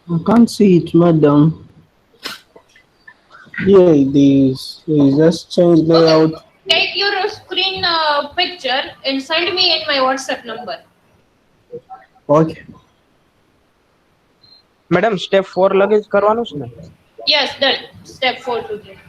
I can't see it, madam. Yeah, it is. You just change layout. Okay. Take your screen picture and send me in my WhatsApp number. Okay. Madam step 4 લગે જ કરવાનું છે ને? Yes, done. Step 4 to do.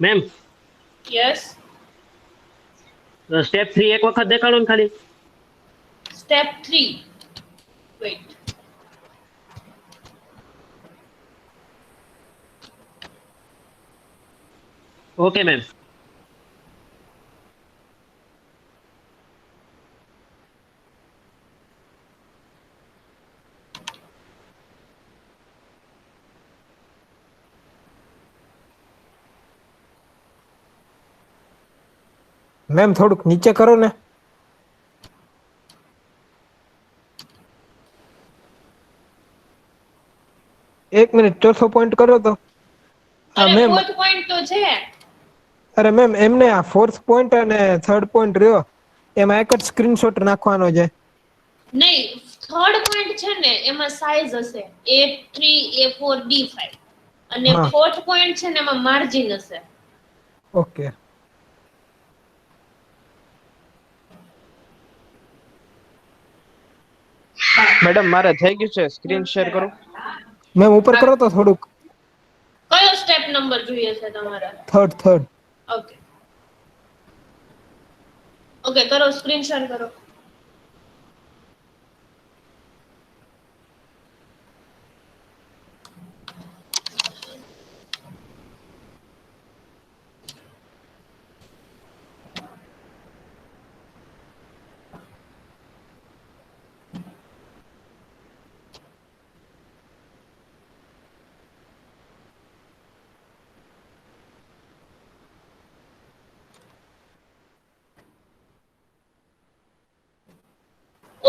Ma'am Yes. Step 3 એક વખત દેખાડો ને ખાલી. Step 3. Wait. Okay ma'am. Ma'am થોડુંક નીચે કરો ને. એક મિનિટ ચોથો પોઈન્ટ કરો તો. હા અરે મેમ. fourth point તો છે. અરે મેમ એમને આ ફોર્થ પોઈન્ટ અને થર્ડ પોઈન્ટ રહ્યો એમાં એક જ સ્ક્રીનશોટ નાખવાનો છે. નહીં, થર્ડ પોઈન્ટ છે ને એમાં સાઈઝ હશે A3 A4 D5 અને હા. ફોર્થ પોઈન્ટ છે ને એમાં માર્જિન હશે. ઓકે. મેડમ મારે થઈ ગયું છે, સ્ક્રીન શેર કરું? મેમ ઉપર કરો તો થોડુંક. કયો સ્ટેપ નંબર જોઈએ છે તમારે? થર્ડ. ઓકે. ઓકે, કરો, સ્ક્રીન શેર કરો.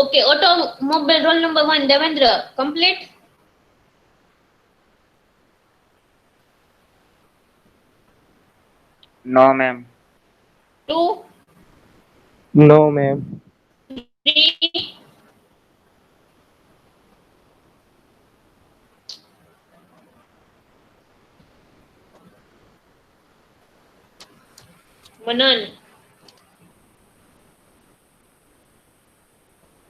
Okay, automobile roll number 1, Devendra, complete? No, ma'am. 2, no ma'am. 3, Manan.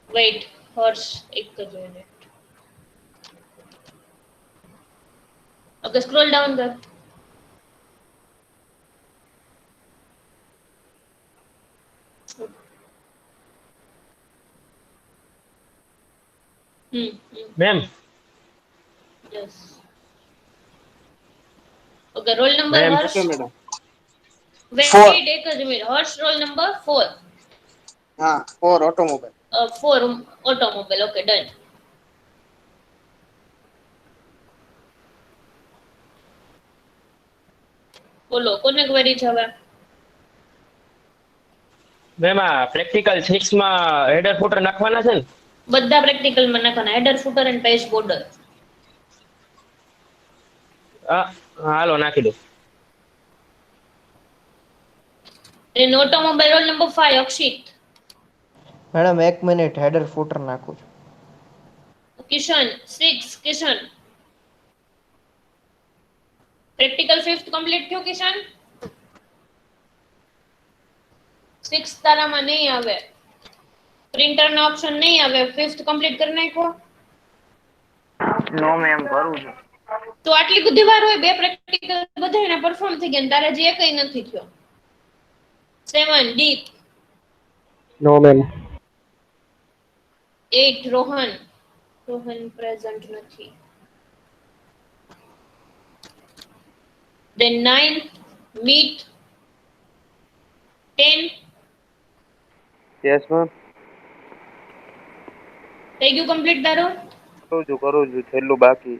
Wait, horse, एक minute. Okay, scroll down कर. Ma'am Yes. Okay, roll number ma'am horse. Okay madam. Wait, Four. wait, एक minute. Horse roll number 4. હા, 4 automobile. 4 automobile. Okay, done. બોલો, કોને query છે હવે? Ma'am આ practical 6 માં હેડર ફૂટર નાખવાના છે ને? બધા પ્રેક્ટિકલ માં નાખવાના, header footer and page border. હાલો નાખી દો. In automobile roll number 5, Akshit. Madam એક મિનિટ હેડર ફૂટર નાખું છું. Kishan, 6, Kishan. Practical 5th complete થયો કિશન? 6th તારામાં નહીં આવે, પ્રિન્ટર નો ઓપ્શન નહીં આવે. 5th કમ્પ્લીટ કરી નાખો. નો મેમ કરું છું. તો આટલી બધી વાર હોય, 2 પ્રેક્ટિકલ બધાયના પરફોર્મ થઈ ગયા, તારે જે કઈ નથી થયો. 7 ડીપ. નો મેમ. 8 રોહન. રોહન પ્રેઝન્ટ નથી. then 9 meet. 10 yes ma'am. થઈ ગયું કમ્પ્લીટ તારો? કરું છું છેલ્લું બાકી.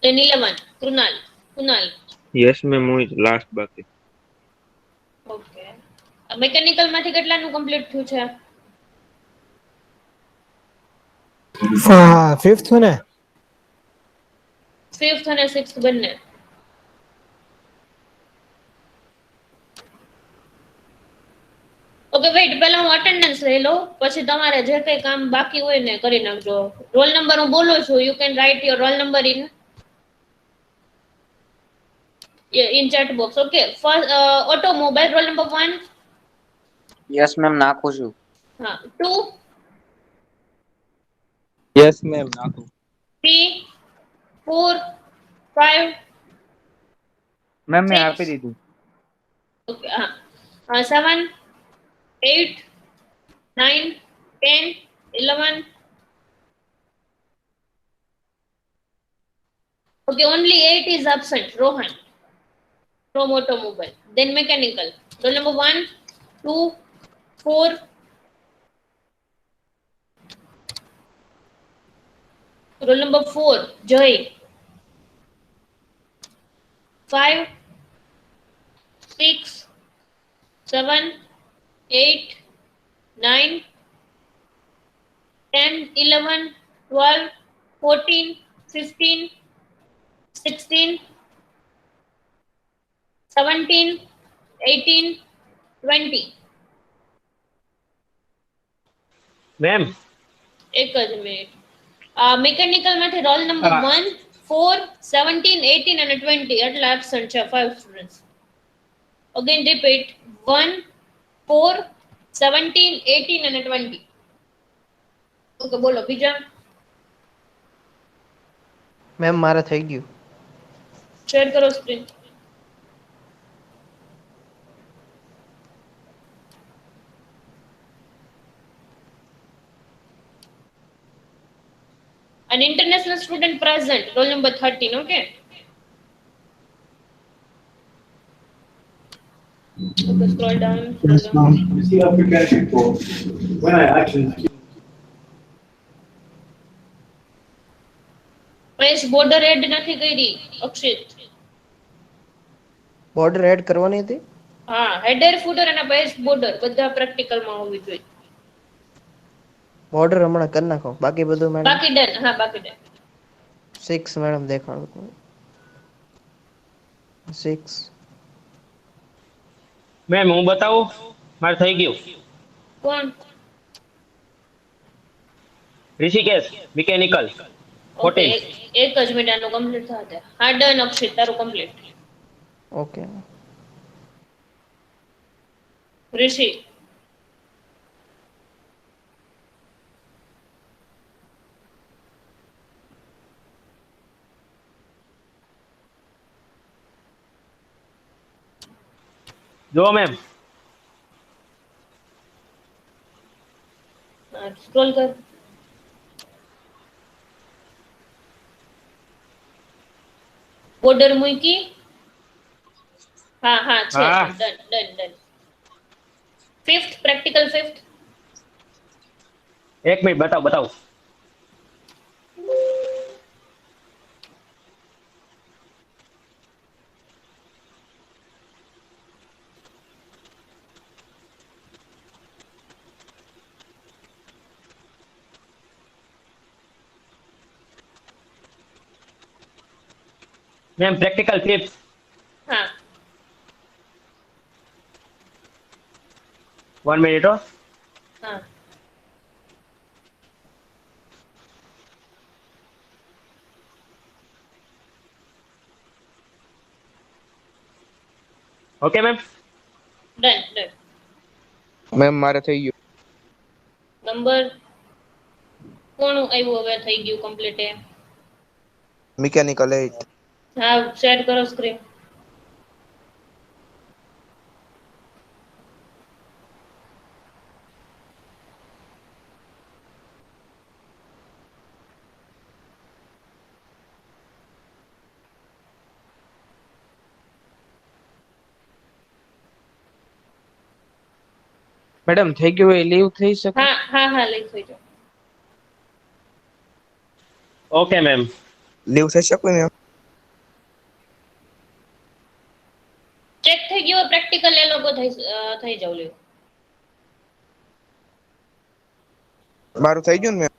then 11 કૃણાલ. યસ મેમ, હું લાસ્ટ બાકી. ઓકે. મેકેનિકલ માંથી કેટલાનું કમ્પ્લીટ થયું છે? 5th ને 5th અને 6th બંને. ઓકે વેઇટ, પહેલા હું અટેન્ડન્સ લઈ લઉં, પછી તમારે જે કઈ કામ બાકી હોય ને કરી નાખજો. રોલ નંબર હું બોલું છું, you can write your roll number in chat box. okay, first automobile roll number 1. Yes ma'am, નાખું છું. હા. 2 યસ મેમ, નાખું. 3 4 5 મેમ મેં આપી દીધું. ઓકે. હા. 7 8 9 10 11. okay, only 8 is absent. Rohan from automobile. Then mechanical roll number 1 2 4 roll number 4 Joy. 5 6 7 8 9 10 11 12 14 15 16 17 18 20. Ma'am એક જ મિનિટ. મિકેનિકલ માંથી રોલ નંબર 1 4 17 18 અને 20 એટલે એબ્સન્ટ છે 5 સ્ટુડન્ટ્સ. અગેન રિપીટ 1 4 17 18 અને 20. ઓકે, બોલો બીજા. મેમ મારે થઈ ગયું. શેર કરો screen. An international student present, roll number 13. Okay. Okay, scroll down. Yes, ma'am. Is the application for when I actually page border add નથી કરી અક્ષિત. બોર્ડર એડ કરવાની હતી? હા, હેડર ફૂટર અને પેજ બોર્ડર બધા પ્રેક્ટિકલ માં હોવી જોઈએ. બોર્ડર હમણાં કરી નાખો, બાકી બધું મેડમ. બાકી ડન. હા, બાકી ડન. 6 મેડમ દેખાડો. 6 મેમ હું બતાવું, મારે થઈ ગયું. કોણ? ઋષિકેશ મિકેનિકલ 14. એક જ મિનિટ આનું કમ્પ્લીટ થશે. હા, ડન અક્ષિત, તારું કમ્પ્લીટ. ઓકે. ઋષિ. જો મેમ સ્ક્રોલ કર. બોર્ડર મૂકી. હા હા છે. હા. Done done done. 5th practical 5th. એક મિનિટ બતાવ. Ma'am practical 5th. હા. 1 મિનિટ હો. હા. Okay ma'am. ડન. મેમ મારે થઈ ગયું. નંબર કોણ આવ્યું હવે થઈ ગયું કમ્પ્લીટ એ? મિકેનિકલ 8. હા શેર કરો સ્ક્રીન. મેડમ થઈ ગયું એ લીવ થઈ શકે? હા લઈ થઈ જાઓ. Okay ma'am. લીવ થઈ શકે મેમ? ચેક થઈ ગયું પ્રેક્ટિકલ એ લોકો થઈ જાવ લ્યો. મારું થઈ ગયું ને મેમ?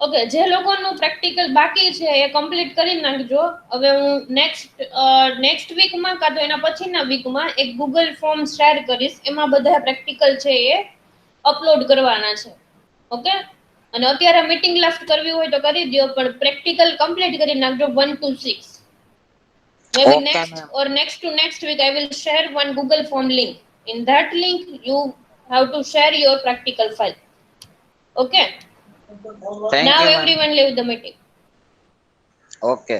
ઓકે, જે લોકોનું પ્રેક્ટિકલ બાકી છે એ કમ્પ્લીટ કરી નાખજો. હવે હું નેક્સ્ટ વીકમાં કાં તો એના પછીના વીકમાં એક ગૂગલ ફોર્મ શેર કરીશ. એમાં બધા પ્રેક્ટિકલ છે એ અપલોડ કરવાના છે. ઓકે, અને અત્યારે મીટિંગ લેફ્ટ કરવી હોય તો કરી દો, પણ પ્રેક્ટિકલ કમ્પ્લીટ કરી નાખજો 1 to 6. Maybe Okay, next ma'am. or next to next week I will share one Google form link. In that link you have to share your practical file. Okay. Thank Now you, ma'am. everyone leave the meeting. Okay.